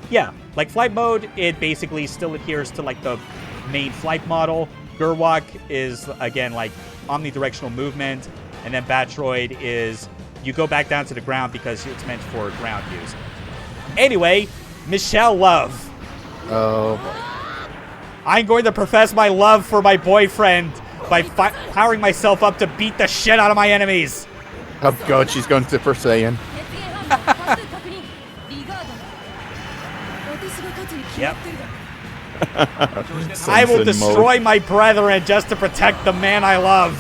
Yeah, like flight mode, it basically still adheres to like the main flight model. Gerwalk is, again, like omnidirectional movement, and then Batroid is you go back down to the ground because it's meant for ground use. Anyway, Michelle Love. Oh boy. I'm going to profess my love for my boyfriend by powering myself up to beat the shit out of my enemies. Oh god, she's going Super Saiyan. Yep. I will destroy my brethren just to protect the man I love.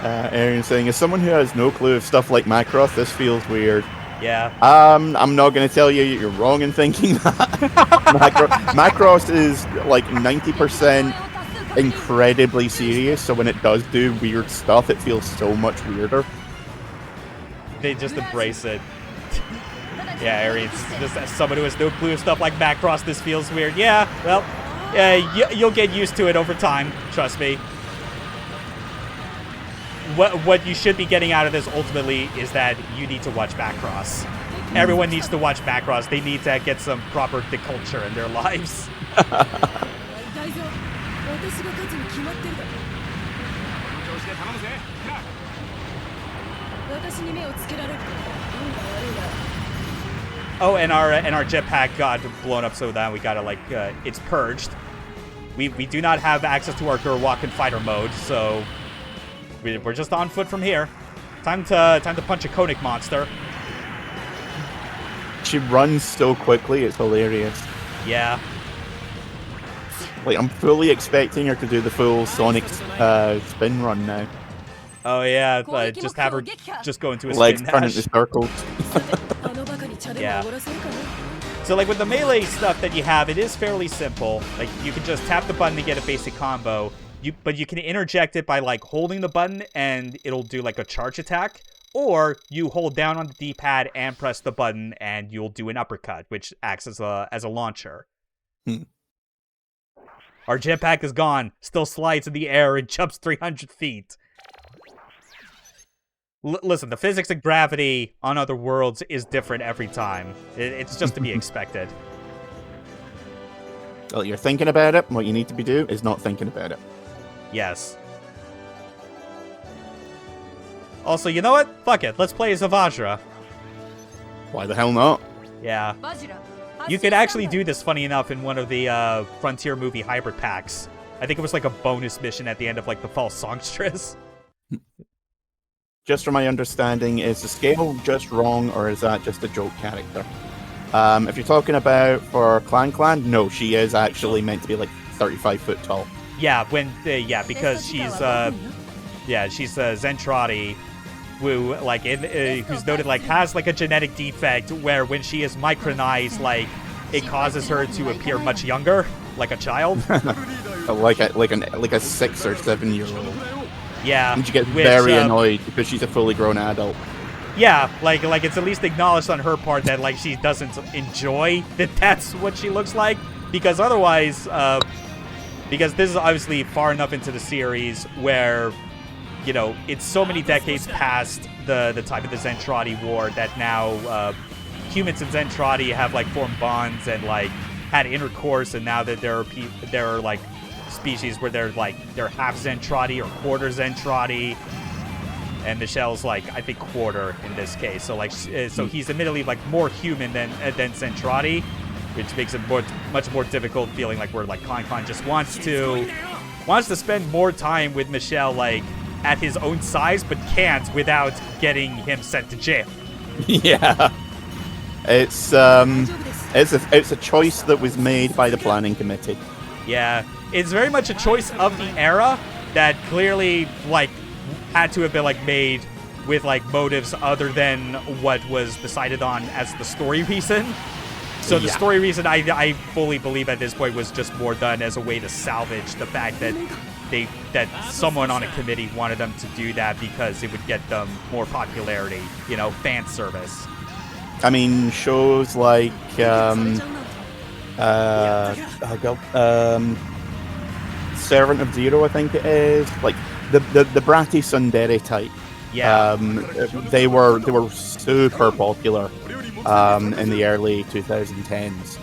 Aaron's saying, as someone who has no clue of stuff like Macross, this feels weird. Yeah. I'm not going to tell you you're wrong in thinking that. Macross is like 90% incredibly serious, so when it does do weird stuff, it feels so much weirder. They just embrace it. Yeah, Arian's just as someone who has no clue of stuff like Macross, this feels weird. Yeah, well, you'll get used to it over time, trust me. What you should be getting out of this ultimately is that you need to watch Macross. Everyone needs to watch Macross. They need to get some proper deculture in their lives. Oh, and our jetpack got blown up, so that we gotta like it's purged. We do not have access to our Gerwalk and fighter mode, so we're just on foot from here. Time to punch a Koenig monster. She runs so quickly, it's hilarious. Yeah. Like, I'm fully expecting her to do the full Sonic spin run now. Oh yeah, just have her just go into a legs spin turn dash. into circles. Yeah. So like with the melee stuff that you have, it is fairly simple. Like you can just tap the button to get a basic combo. But you can interject it by like holding the button and it'll do like a charge attack, or you hold down on the D-pad and press the button and you'll do an uppercut, which acts as a launcher. Our jetpack is gone, still slides in the air and jumps 300 feet. Listen, the physics of gravity on other worlds is different every time. It's just to be expected. Well, you're thinking about it. What you need to be doing is not thinking about it. Yes. Also, you know what? Fuck it. Let's play as a Vajra. Why the hell not? Yeah. You could actually do this, funny enough, in one of the Frontier movie hybrid packs. I think it was like a bonus mission at the end of like the false songstress. Just from my understanding, is the scale just wrong, or is that just a joke character? If you're talking about for Clan, no, she is actually meant to be like 35 foot tall. Yeah, because she's Zentradi, who like who's noted like has like a genetic defect where when she is micronized, like it causes her to appear much younger, like a child. like a 6 or 7 year old. Yeah, and she gets very annoyed because she's a fully grown adult. Yeah, like it's at least acknowledged on her part that like she doesn't enjoy that that's what she looks like, because otherwise, because this is obviously far enough into the series where, you know, it's so many decades past the time of the Zentradi War that now humans and Zentradi have like formed bonds and like had intercourse, and now that there are like species where they're half Zentradi or quarter Zentradi, and Michelle's like I think quarter in this case. So like so he's admittedly like more human than Zentradi, which makes it much more difficult, feeling like we're like Klein just wants to spend more time with Michelle like at his own size, but can't without getting him sent to jail. Yeah, it's a choice that was made by the planning committee. Yeah, it's very much a choice of the era that clearly like had to have been like made with like motives other than what was decided on as the story reason. So the story reason I fully believe at this point was just more done as a way to salvage the fact that someone on a committee wanted them to do that because it would get them more popularity, you know, fan service. I mean, shows like Servant of Zero, I think it is, like the bratty tsundere type. Yeah, they were super popular in the early 2010s,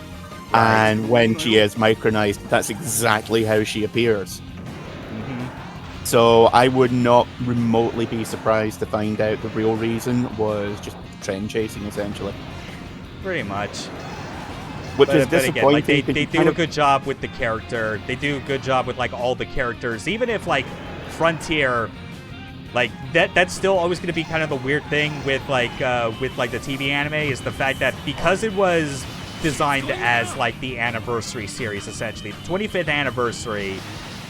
and when she is micronized, that's exactly how she appears. Mm-hmm. So I would not remotely be surprised to find out the real reason was just trend chasing, essentially. Pretty much. Which is disappointing. Again, like they do a good job with the character. They do a good job with like all the characters, even if like Frontier, like that's still always going to be kind of the weird thing with like the TV anime, is the fact that because it was designed as like the anniversary series, essentially the 25th anniversary,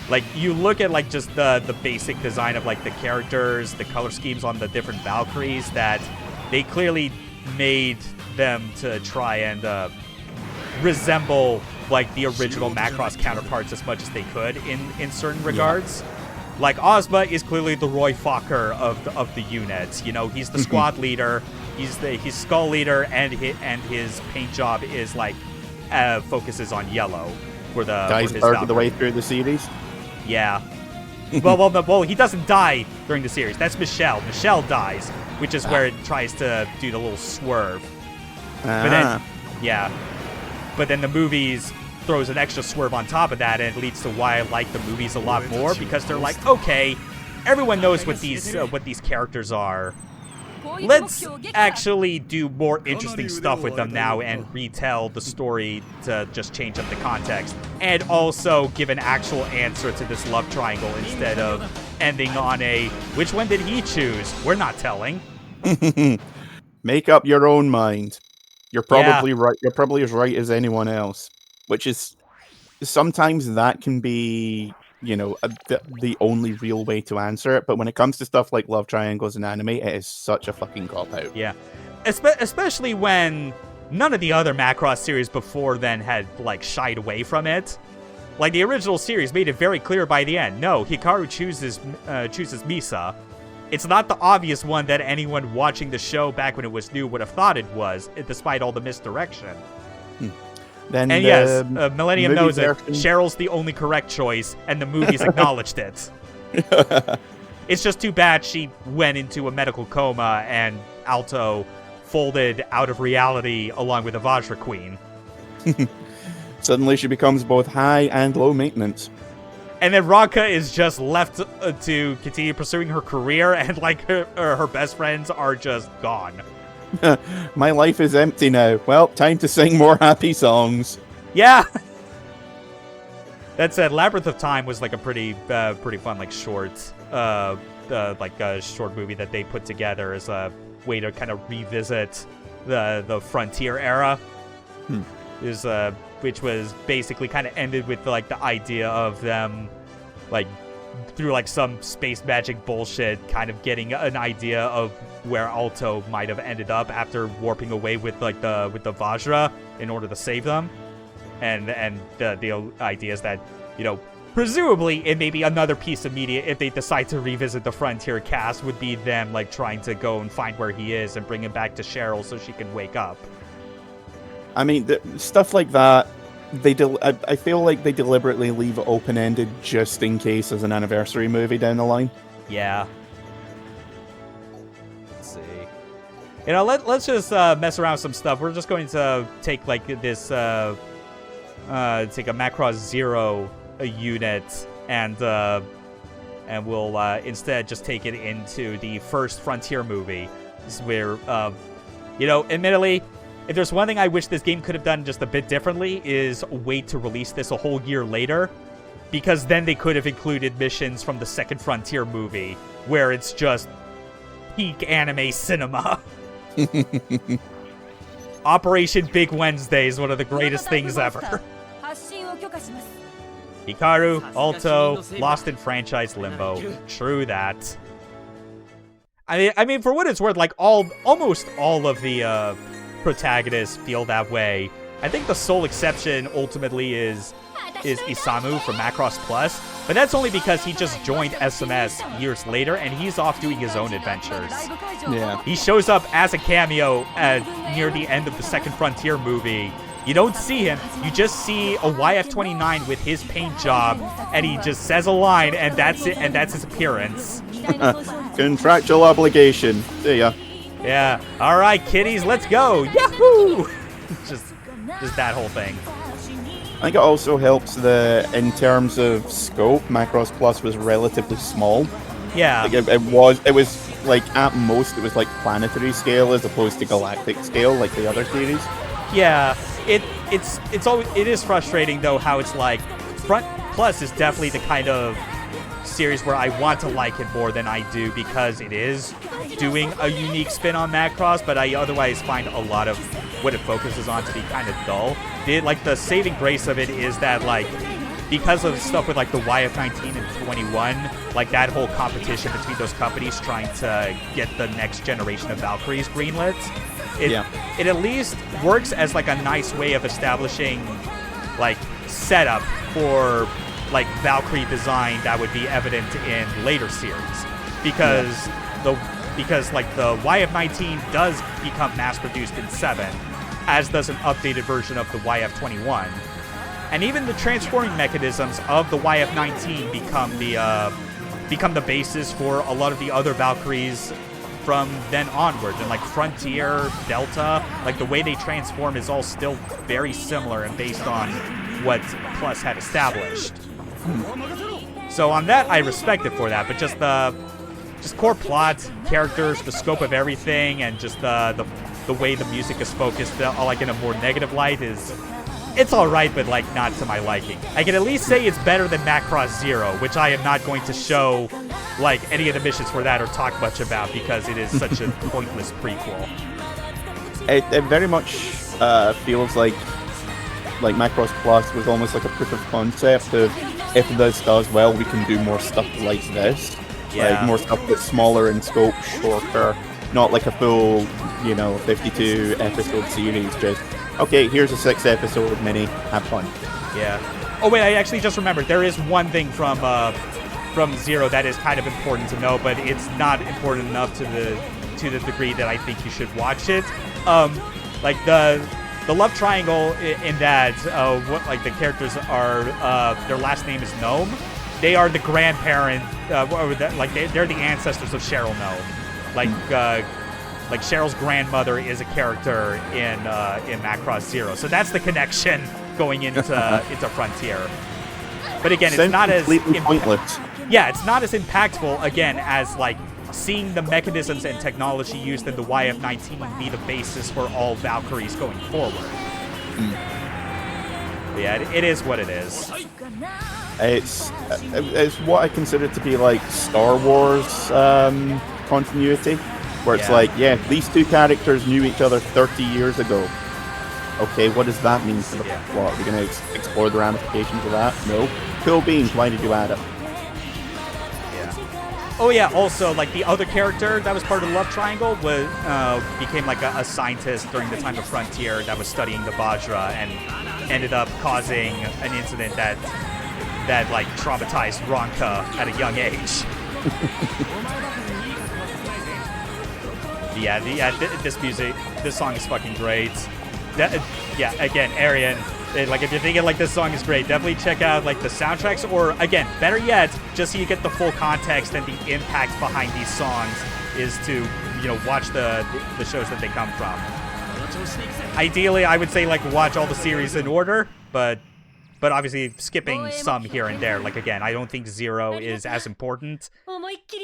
like you look at like just the basic design of like the characters, the color schemes on the different Valkyries, that they clearly made them to try and resemble like the original Macross counterparts as much as they could in certain regards. Like Ozma is clearly the Roy Fokker of the unit. You know, he's the squad leader, he's skull leader, and his paint job is like focuses on yellow for the dies part of the way through the series. Yeah. well, he doesn't die during the series. That's Michelle. Michelle dies, which is where it tries to do the little swerve. But then, yeah. But then the movies throws an extra swerve on top of that, and it leads to why I like the movies a lot more, because they're like, okay, everyone knows what these characters are. Let's actually do more interesting stuff with them now and retell the story to just change up the context, and also give an actual answer to this love triangle instead of ending on a which one did he choose? We're not telling. Make up your own mind. You're probably right. You're probably as right as anyone else, which is sometimes that can be, you know, the only real way to answer it. But when it comes to stuff like love triangles in anime, it is such a fucking cop-out. Yeah. Especially when none of the other Macross series before then had, like, shied away from it. Like, the original series made it very clear by the end. No, Hikaru chooses Misa. It's not the obvious one that anyone watching the show back when it was new would have thought it was, despite all the misdirection. Then and yes, Millennium knows it. Cheryl's the only correct choice, and the movies acknowledged it. It's just too bad she went into a medical coma and Alto folded out of reality along with the Vajra Queen. Suddenly she becomes both high and low maintenance. And then Ranka is just left to continue pursuing her career, and like her best friends are just gone. My life is empty now. Well, time to sing more happy songs. Yeah. That said, Labyrinth of Time was like a pretty fun like short short movie that they put together as a way to kind of revisit the frontier era. Which was basically kind of ended with like the idea of them like through like some space magic bullshit kind of getting an idea of where Alto might have ended up after warping away with like the Vajra in order to save them. And the idea is that, you know, presumably it may be another piece of media if they decide to revisit the Frontier cast would be them like trying to go and find where he is and bring him back to Cheryl so she can wake up. I mean, stuff like that, I feel like they deliberately leave it open-ended just in case as an anniversary movie down the line. Yeah. Let's see. You know, let's just mess around with some stuff. We're just going to take like this, take a Macross Zero unit and we'll instead just take it into the first Frontier movie. This is where, you know, admittedly, if there's one thing I wish this game could have done just a bit differently is wait to release this a whole year later, because then they could have included missions from the second Frontier movie, where it's just peak anime cinema. Operation Big Wednesday is one of the greatest things ever. Hikaru, Alto, Lost in Franchise Limbo. True that. I mean, for what it's worth, like almost all of the protagonists feel that way. I think the sole exception ultimately is Isamu from Macross Plus, but that's only because he just joined SMS years later and he's off doing his own adventures. Yeah. He shows up as a cameo near the end of the second Frontier movie. You don't see him, you just see a YF-29 with his paint job, and he just says a line, and that's it, and that's his appearance. Contractual obligation. See ya. Yeah. All right, kiddies, let's go. Yahoo! just that whole thing. I think it also helps in terms of scope, Macross Plus was relatively small. Yeah. Like it was like at most it was like planetary scale as opposed to galactic scale like the other series. Yeah. It is frustrating though how it's like Front Plus is definitely the kind of series where I want to like it more than I do because it is doing a unique spin on Macross, but I otherwise find a lot of what it focuses on to be kind of dull. The saving grace of it is that like because of stuff with like the YF-19 and 21, like that whole competition between those companies trying to get the next generation of Valkyries greenlit, it at least works as like a nice way of establishing like setup for like Valkyrie design that would be evident in later series, because like the YF-19 does become mass-produced in 7, as does an updated version of the YF-21, and even the transforming mechanisms of the YF-19 become the basis for a lot of the other Valkyries from then onward. And like Frontier, Delta, like the way they transform is all still very similar and based on what Plus had established. So on that, I respect it for that, but just core plot, characters, the scope of everything, and just the way the music is focused, like in a more negative light, it's alright, but like not to my liking. I can at least say it's better than Macross Zero, which I am not going to show like any of the missions for that or talk much about because it is such a pointless prequel. It very much feels like Macross Plus was almost like a proof of concept of if this does well, we can do more stuff like this. Yeah. Like more stuff that's smaller in scope, shorter, not like a full, 52 episode series. Just okay, here's a 6-episode mini. Have fun. Yeah. Oh wait, I actually just remembered there is one thing from Zero that is kind of important to know, but it's not important enough to the degree that I think you should watch it. Like the love triangle in that, what like the characters are, their last name is Gnome. They are the grandparent, they're the ancestors of Cheryl Gnome. Like Cheryl's grandmother is a character in Macross Zero, so that's the connection going into Frontier. But again, it's Sounds not as completely pointless. Yeah, it's not as impactful again as like seeing the mechanisms and technology used in the YF-19 be the basis for all Valkyries going forward. But yeah, it is what it is. It's what I consider to be like Star Wars continuity, where it's like, yeah, these two characters knew each other 30 years ago. Okay, what does that mean for the plot? Are we going to explore the ramifications of that? No. Cool beans, why did you add it? Oh yeah, also, like, the other character that was part of the Love Triangle was became, like, a scientist during the time of Frontier that was studying the Vajra and ended up causing an incident that like, traumatized Ronka at a young age. This song is fucking great. Yeah, again, Arian, like, if you're thinking, like, this song is great, definitely check out, like, the soundtracks, or, again, better yet, just so you get the full context and the impact behind these songs, is to, you know, watch the shows that they come from. Ideally, I would say, like, watch all the series in order, but obviously skipping some here and there. Like, again, I don't think Zero is as important,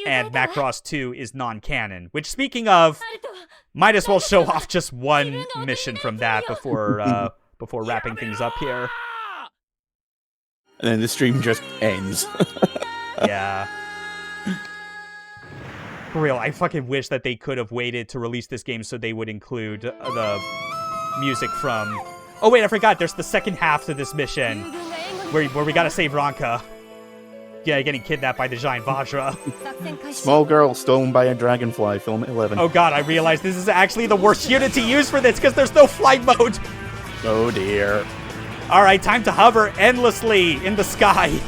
and Macross 2 is non-canon, which, speaking of, might as well show off just one mission from that before wrapping things up here. And then the stream just ends. Yeah. For real, I fucking wish that they could have waited to release this game so they would include the music from... Oh wait, I forgot, there's the second half to this mission, where we gotta save Ronka. Yeah, getting kidnapped by the giant Vajra. Small girl stolen by a dragonfly, film 11. Oh god, I realized this is actually the worst unit to use for this, because there's no flight mode! Oh dear. Alright, time to hover endlessly in the sky.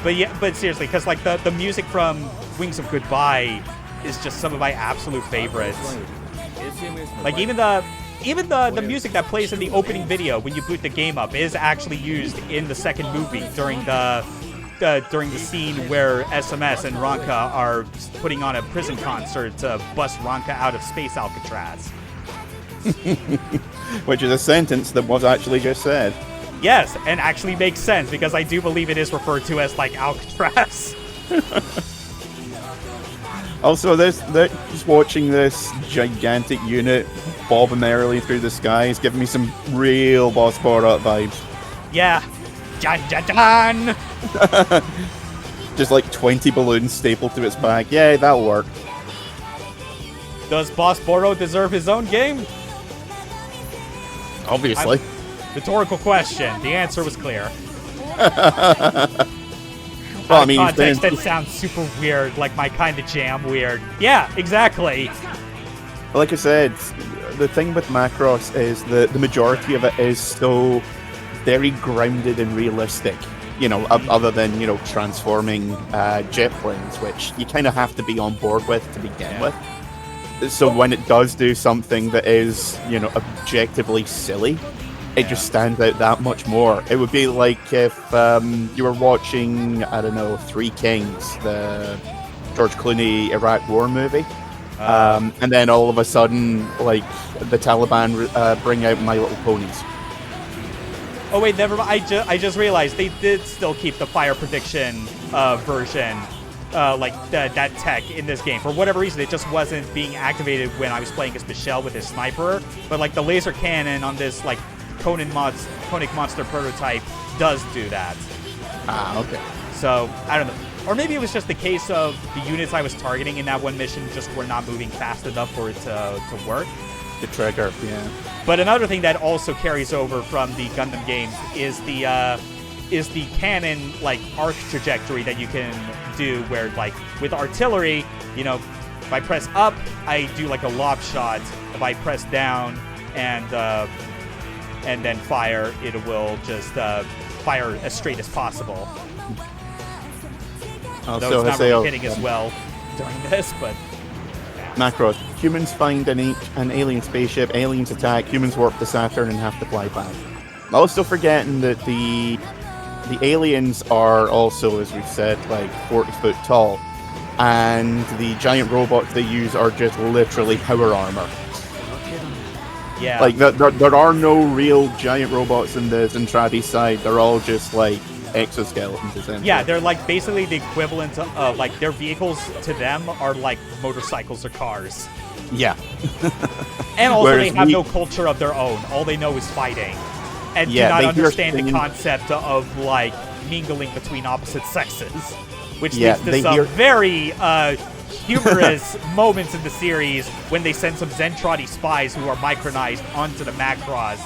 But yeah, but seriously, because like the music from Wings of Goodbye is just some of my absolute favorites. Like even the music that plays in the opening video when you boot the game up is actually used in the second movie during the scene where SMS and Ronka are putting on a prison concert to bust Ronka out of Space Alcatraz. Which is a sentence that was actually just said. Yes, and actually makes sense because I do believe it is referred to as like Alcatraz. Also, just watching this gigantic unit bob merrily through the sky is giving me some real Boss Borat vibes. Yeah. Jan, jan, jan. Just like 20 balloons stapled to its back. Yeah, that'll work. Does Boss Boro deserve his own game? Obviously. Rhetorical question. The answer was clear. Well, I mean, context, that sounds super weird, like my kind of jam weird. Yeah, exactly. Like I said, the thing with Macross is that the majority of it is so very grounded and realistic. You know, other than, you know, transforming jet planes, which you kind of have to be on board with to begin with. So when it does do something that is, you know, objectively silly, it just stands out that much more. It would be like if you were watching, I don't know, Three Kings, the George Clooney Iraq War movie, and then all of a sudden, like, the Taliban bring out My Little Ponies. Oh wait, never mind. I just realized they did still keep the fire prediction version, like that tech in this game. For whatever reason, it just wasn't being activated when I was playing as Michelle with his sniper. But like the laser cannon on this like Conan monster prototype does do that. Ah, okay. So I don't know, or maybe it was just the case of the units I was targeting in that one mission just were not moving fast enough for it to work. The trigger, yeah. But another thing that also carries over from the Gundam games is the cannon like arc trajectory that you can do, where like with artillery, you know, if I press up, I do like a lob shot. If I press down and then fire, it will just fire as straight as possible. Though it's not really hitting as well during this, but. Macross. Humans find an alien spaceship, aliens attack, humans warp to Saturn and have to fly back. Also forgetting that the aliens are also, as we've said, like 40 foot tall. And the giant robots they use are just literally power armor. Yeah. Like, there are no real giant robots in the Zentradi side. They're all just, like, exoskeletons, essentially. Yeah, they're, like, basically the equivalent of, like, their vehicles to them are, like, motorcycles or cars. Yeah. And also Whereas they have no culture of their own. All they know is fighting. And do not understand the concept of, like, mingling between opposite sexes. Which leads to some very humorous moments in the series when they send some Zentradi spies who are micronized onto the Macross.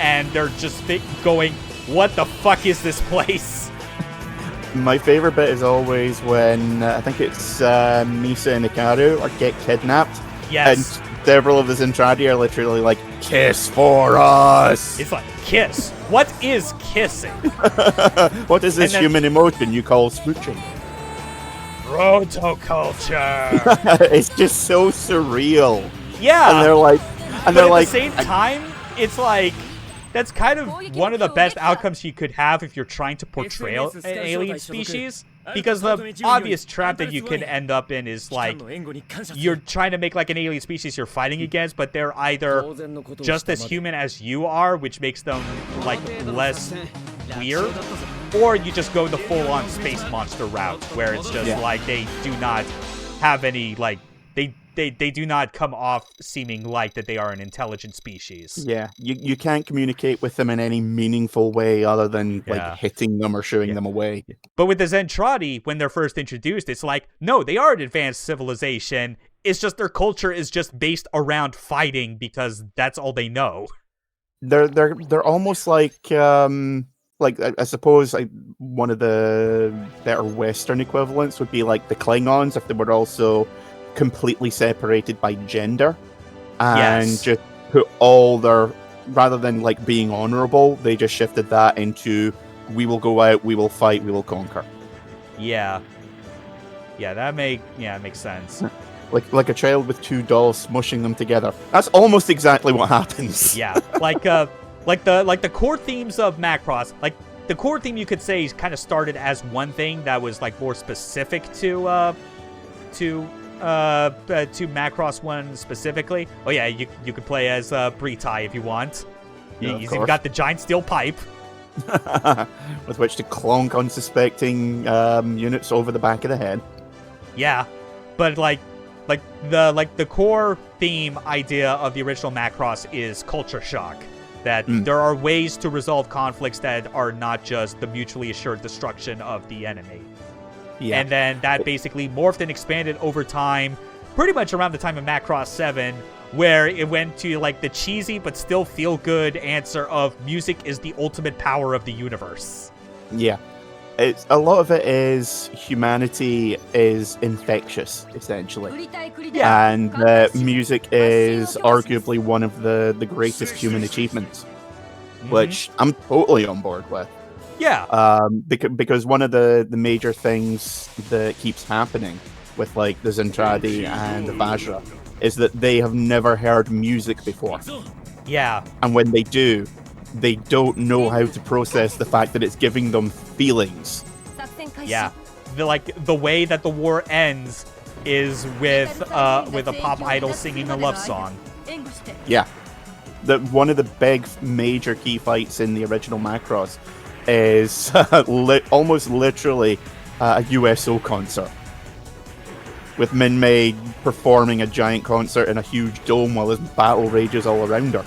And they're just going, what the fuck is this place? My favorite bit is always when, I think it's Misa and Hikaru get kidnapped. Yes. And several of the Zentradi are literally like, kiss for us! It's like, kiss? What is kissing? What is this human emotion you call smooching? Protoculture! It's just so surreal. Yeah! And they're like... At the same time, it's like... That's kind of one of the best outcomes you could have if you're trying to portray an alien species. Because the obvious trap that you could end up in is, like, you're trying to make, like, an alien species you're fighting against, but they're either just as human as you are, which makes them, like, less weird, or you just go the full-on space monster route, where it's just, like, they do not have any, like, they do not come off seeming like that they are an intelligent species. Yeah, you can't communicate with them in any meaningful way other than like hitting them or shooing them away. But with the Zentradi, when they're first introduced, it's like, no, they are an advanced civilization. It's just their culture is just based around fighting because that's all they know. They're almost like I suppose one of the better Western equivalents would be like the Klingons if they were also completely separated by gender and just put all their, rather than like being honorable, they just shifted that into we will go out, we will fight, we will conquer. Yeah, that makes sense. Like a child with two dolls smushing them together. That's almost exactly what happens. Yeah, like the core themes of Macross, like the core theme you could say kind of started as one thing that was like more specific to Macross 1 specifically. Oh yeah, you could play as Britai if you want. He's even got the giant steel pipe with which to clonk unsuspecting units over the back of the head. Yeah, but the core theme idea of the original Macross is culture shock. That there are ways to resolve conflicts that are not just the mutually assured destruction of the enemy. Yeah. And then that basically morphed and expanded over time, pretty much around the time of Macross 7, where it went to like the cheesy but still feel good answer of music is the ultimate power of the universe. Yeah. A lot of it is humanity is infectious, essentially. Yeah. And music is arguably one of the greatest human achievements, which I'm totally on board with. Yeah. Because one of the major things that keeps happening with like the Zentradi and the Vajra is that they have never heard music before. Yeah. And when they do, they don't know how to process the fact that it's giving them feelings. Yeah. The way that the war ends is with a pop idol singing a love song. Yeah. One of the big major key fights in the original Macross is almost literally a USO concert with Min-Mei performing a giant concert in a huge dome while his battle rages all around her.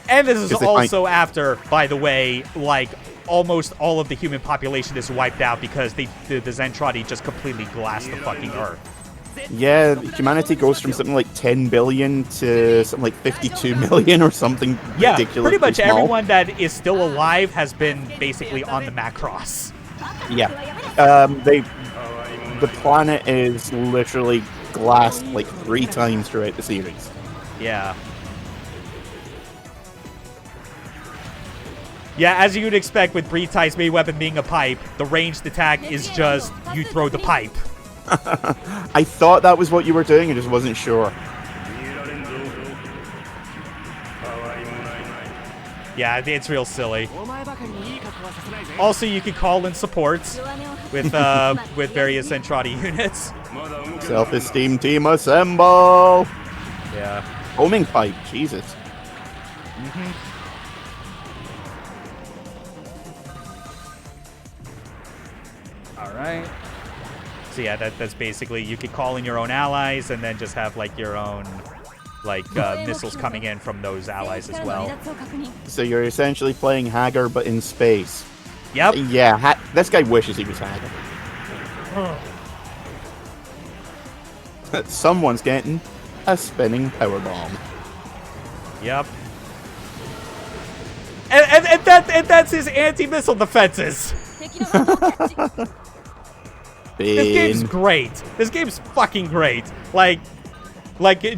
And this is also after, by the way, like almost all of the human population is wiped out because the Zentradi just completely glassed the fucking Earth. Yeah, humanity goes from something like 10 billion to something like 52 million or something ridiculous. Yeah, pretty much everyone that is still alive has been basically on the Macross. Yeah. The planet is literally glassed like 3 times throughout the series. Yeah. Yeah, as you would expect with Britai's main weapon being a pipe, the ranged attack is just you throw the pipe. I thought that was what you were doing, I just wasn't sure. Yeah, it's real silly. Also, you can call in support with various Zentradi units. Self-esteem team assemble! Yeah. Homing pipe, Jesus. All right. So yeah, that's basically, you could call in your own allies and then just have like your own like missiles coming in from those allies as well. So you're essentially playing Hagar, but in space. Yep. Yeah, this guy wishes he was Hagar. Someone's getting a spinning power bomb. Yep. And that's his anti-missile defenses. This game's great. This game's fucking great. Like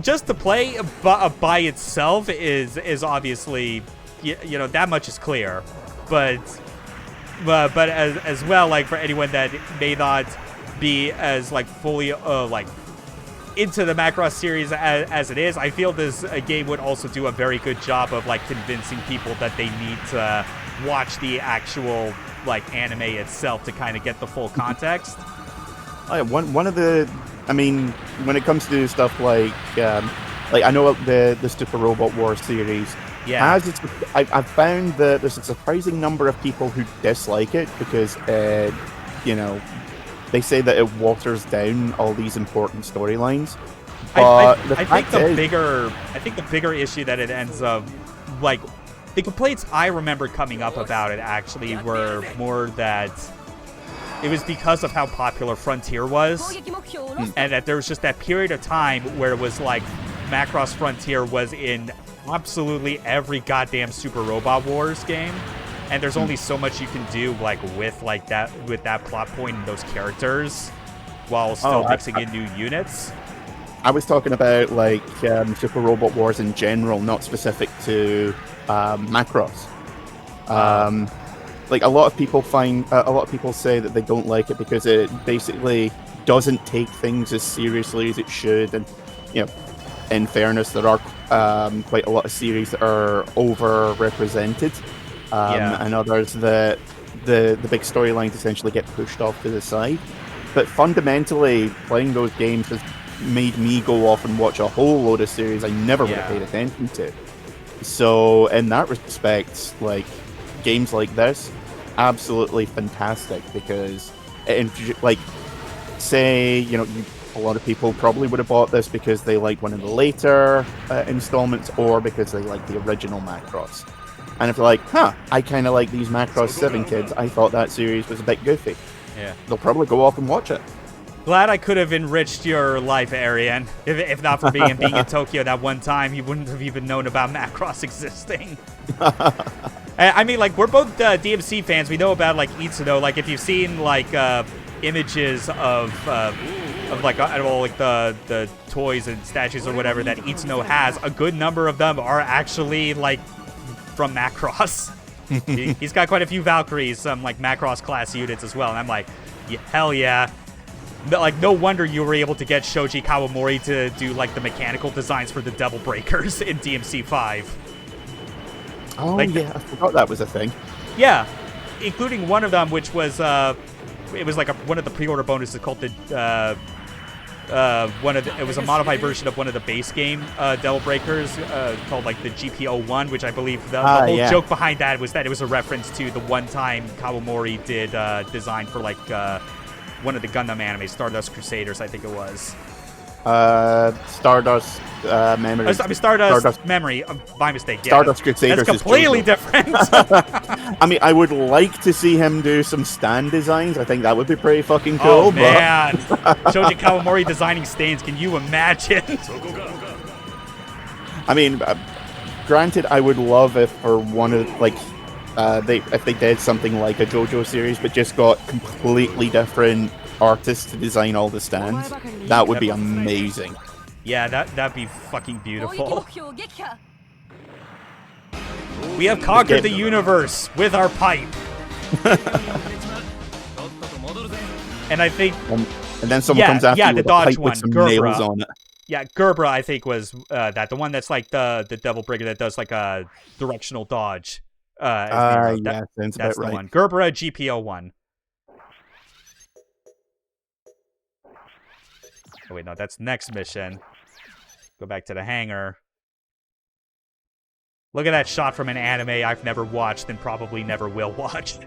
just to play by itself is obviously, you know, that much is clear. But as well, like for anyone that may not be as like fully like into the Macross series as it is, I feel this game would also do a very good job of like convincing people that they need to watch the actual like anime itself to kind of get the full context. One of the, I mean, when it comes to stuff like I know the Super Robot Wars series, yeah, I've found that there's a surprising number of people who dislike it because, you know, they say that it waters down all these important storylines. But I think the bigger issue that it ends up, like, the complaints I remember coming up about it actually were more that it was because of how popular Frontier was, and that there was just that period of time where it was like Macross Frontier was in absolutely every goddamn Super Robot Wars game, and there's only so much you can do like with that plot point and those characters while still mixing in new units. I was talking about like Super Robot Wars in general, not specific to Macross. Like a lot of people say that they don't like it because it basically doesn't take things as seriously as it should, and you know, in fairness, there are quite a lot of series that are over-represented, and others that the big storylines essentially get pushed off to the side. But fundamentally, playing those games has made me go off and watch a whole load of series I never would have paid attention to. So in that respect, like, games like this, absolutely fantastic, because like, say, you know, a lot of people probably would have bought this because they liked one of the later installments, or because they liked the original Macross. And if they're like, I kind of like these Macross 7 kids, I thought that series was a bit goofy, they'll probably go off and watch it. Glad I could have enriched your life, Arian. If not for being in Tokyo that one time, you wouldn't have even known about Macross existing. I mean, like, we're both DMC fans. We know about, like, Itsuno. Like, if you've seen, like, images of like, I don't know, like, the toys and statues or whatever that Itsuno has, a good number of them are actually, like, from Macross. He's got quite a few Valkyries, some, like, Macross class units as well. And I'm like, hell yeah. Like, no wonder you were able to get Shoji Kawamori to do, like, the mechanical designs for the Devil Breakers in DMC 5. Oh, like, yeah, I forgot that was a thing. Yeah, including one of them, which was, it was like one of the pre-order bonuses called the, it was a modified version of one of the base game Devil Breakers, called, like, the GP01, which I believe the whole joke behind that was that it was a reference to the one time Kawamori did design for, like, one of the Gundam anime, Stardust Crusaders, I think it was. Stardust Memory. I mean, Stardust Memory. My mistake. Yeah, Stardust Crusaders. That's completely different. I mean, I would like to see him do some stand designs. I think that would be pretty fucking cool. Oh, man. Shoji Kawamori designing stands. Can you imagine? I mean, granted, I would love if for one of, like, if they did something like a JoJo series, but just got completely different artists to design all the stands. That would be amazing. Yeah, that'd be fucking beautiful. We have conquered the universe with our pipe. And I think... And then someone comes after you the with Dodge a pipe one, with some Gerbera. nails on it. Yeah, Gerbera, I think, was the one that's like the Devil Breaker that does like a directional dodge. Yeah, sounds that's about the right. one. Gerbera GPO1. Oh, wait, no, that's next mission. Go back to the hangar. Look at that shot from an anime I've never watched and probably never will watch.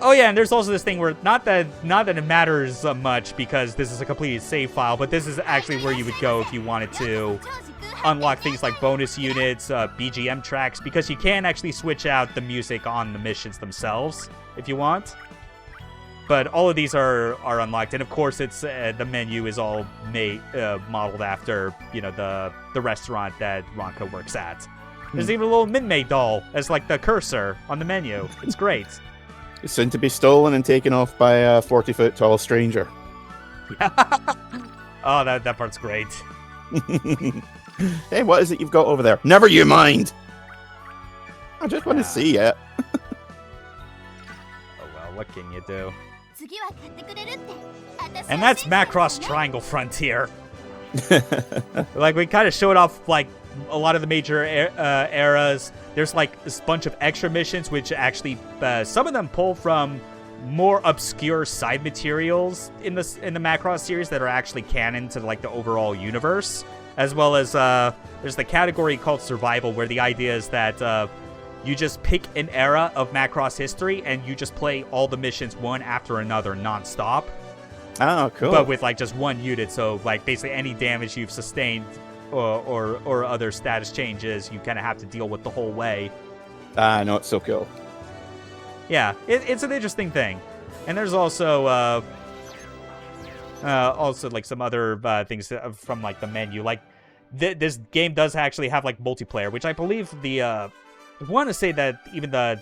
Oh yeah, and there's also this thing where not that it matters much because this is a completed save file, but this is actually where you would go if you wanted to unlock things like bonus units, BGM tracks, because you can actually switch out the music on the missions themselves if you want. But all of these are unlocked, and of course, it's the menu is all modeled after the restaurant that Ronka works at. There's even a little Minmay doll as like the cursor on the menu. It's great. It's soon to be stolen and taken off by a 40-foot tall stranger. Oh, that part's great. Hey, what is it you've got over there? Never you mind. I just want to see it. Oh well, what can you do? And that's Macross Triangle Frontier. Like, we kind of showed off, like, a lot of the major eras. There's, like, this bunch of extra missions, which actually, some of them pull from more obscure side materials in the Macross series that are actually canon to, like, the overall universe. As well as, there's the category called Survival, where the idea is that, you just pick an era of Macross history, and you just play all the missions one after another non-stop. Oh, cool. But with, like, just one unit, so, like, basically any damage you've sustained or other status changes, you kind of have to deal with the whole way. No, it's so cool. Yeah, it's an interesting thing. And there's also, like, some other things from, like, the menu. Like, this game does actually have, like, multiplayer, which I believe I want to say that even the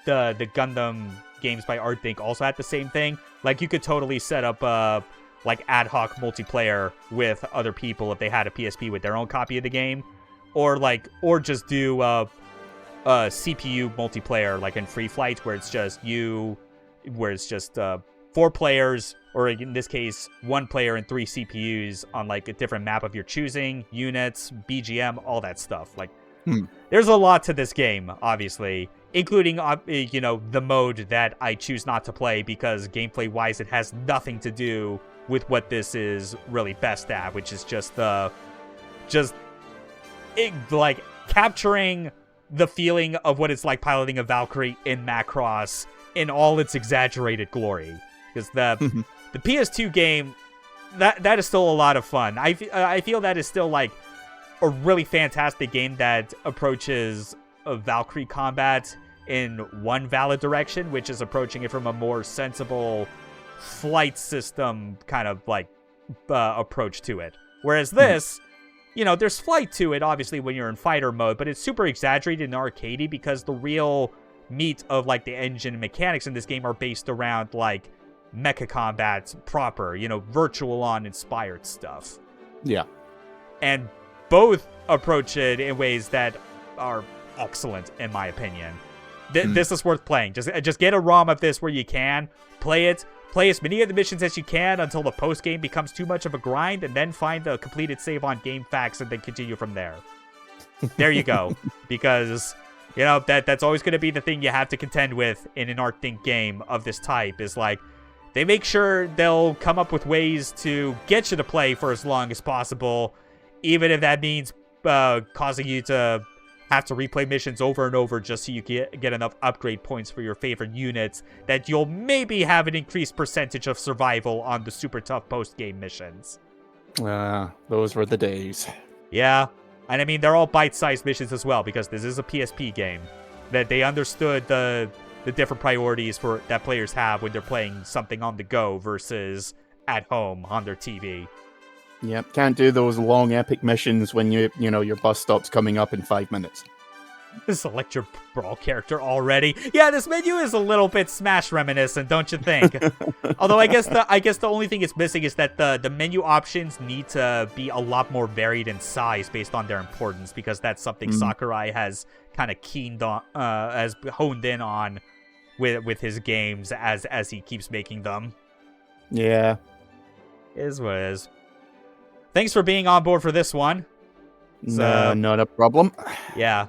Gundam games by Artdink also had the same thing. Like, you could totally set up like ad hoc multiplayer with other people if they had a PSP with their own copy of the game, or just do CPU multiplayer like in Free Flight, where it's just 4 players, or in this case 1 player and 3 CPUs on like a different map of your choosing, units, BGM, all that stuff. Like, there's a lot to this game, obviously, including, the mode that I choose not to play because gameplay-wise it has nothing to do with what this is really best at, which is just capturing the feeling of what it's like piloting a Valkyrie in Macross in all its exaggerated glory. Because the PS2 game, that is still a lot of fun. I feel that is still like a really fantastic game that approaches a Valkyrie combat in one valid direction, which is approaching it from a more sensible flight system kind of like approach to it. Whereas this, there's flight to it, obviously, when you're in fighter mode, but it's super exaggerated and arcadey because the real meat of like the engine and mechanics in this game are based around like mecha combat proper, virtual on inspired stuff. Yeah. And both approach it in ways that are excellent, in my opinion. This is worth playing. Just get a ROM of this where you can. Play it. Play as many of the missions as you can until the post-game becomes too much of a grind, and then find the completed save on GameFAQs and then continue from there. There you go. Because, that's always going to be the thing you have to contend with in an Artdink game of this type, is like, they make sure they'll come up with ways to get you to play for as long as possible, even if that means causing you to have to replay missions over and over just so you get enough upgrade points for your favorite units that you'll maybe have an increased percentage of survival on the super tough post-game missions. Those were the days. Yeah, and I mean, they're all bite-sized missions as well, because this is a PSP game. That they understood the different priorities that players have when they're playing something on the go versus at home on their TV. Yep, can't do those long epic missions when your bus stop's coming up in 5 minutes. Select your brawl character already. Yeah, this menu is a little bit Smash reminiscent, don't you think? Although I guess the only thing it's missing is that the menu options need to be a lot more varied in size based on their importance, because that's something Sakurai has kind of keened on, has honed in on with his games as he keeps making them. Yeah, is what it is. Thanks for being on board for this one. No, not a problem. Yeah.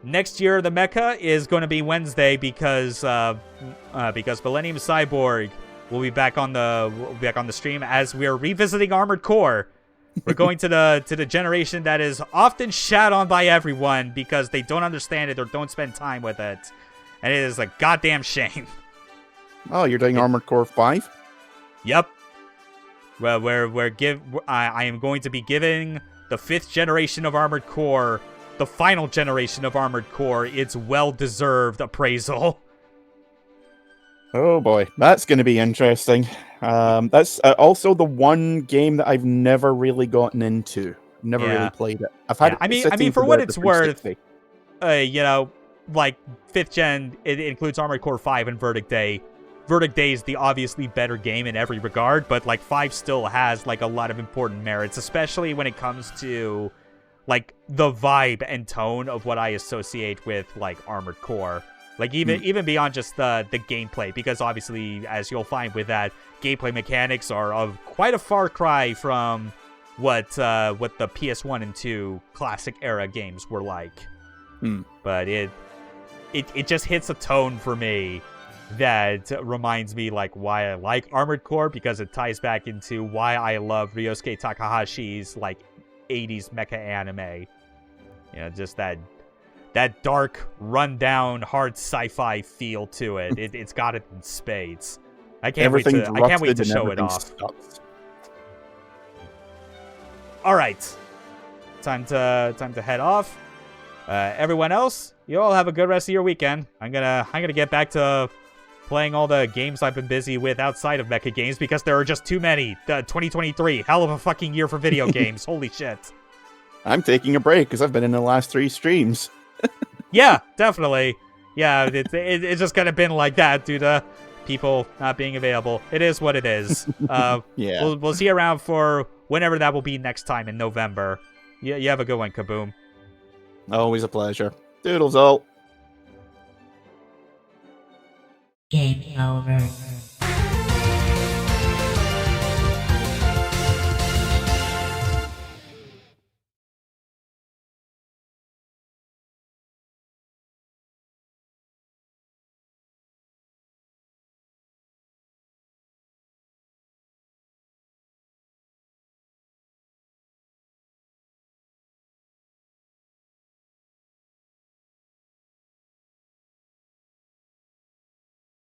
Next year, the Mecha is going to be Wednesday because Millennium Cyborg will be back on the stream as we're revisiting Armored Core. We're going to the generation that is often shat on by everyone because they don't understand it or don't spend time with it. And it is a goddamn shame. Oh, you're doing Armored Core 5? Yep. Well, I am going to be giving the 5th generation of Armored Core, the final generation of Armored Core, its well-deserved appraisal. Oh boy, that's going to be interesting. That's also the one game that I've never really gotten into. Never really played it. I've had. Yeah, I mean, for what it's worth, you know, like 5th gen, it includes Armored Core 5 and Verdict Day. Verdict Day is the obviously better game in every regard, but like 5 still has like a lot of important merits, especially when it comes to like the vibe and tone of what I associate with like Armored Core. Like even beyond just the gameplay, because obviously, as you'll find with that, gameplay mechanics are of quite a far cry from what the PS1 and 2 classic era games were like. But it just hits a tone for me that reminds me like why I like Armored Core, because it ties back into why I love Ryosuke Takahashi's like 80s mecha anime. You know, just that dark, run-down, hard sci-fi feel to it. It's got it in spades. I can't wait to show it off. Stops. All right, time to head off. Everyone else, you all have a good rest of your weekend. I'm gonna get back to playing all the games I've been busy with outside of mecha games because there are just too many. 2023, hell of a fucking year for video games. Holy shit. I'm taking a break because I've been in the last 3 streams. Yeah, definitely. Yeah, it's just kind of been like that due to people not being available. It is what it is. Yeah. We'll see you around for whenever that will be next time in November. You have a good one, Kaboom. Always a pleasure. Doodles all. Game over.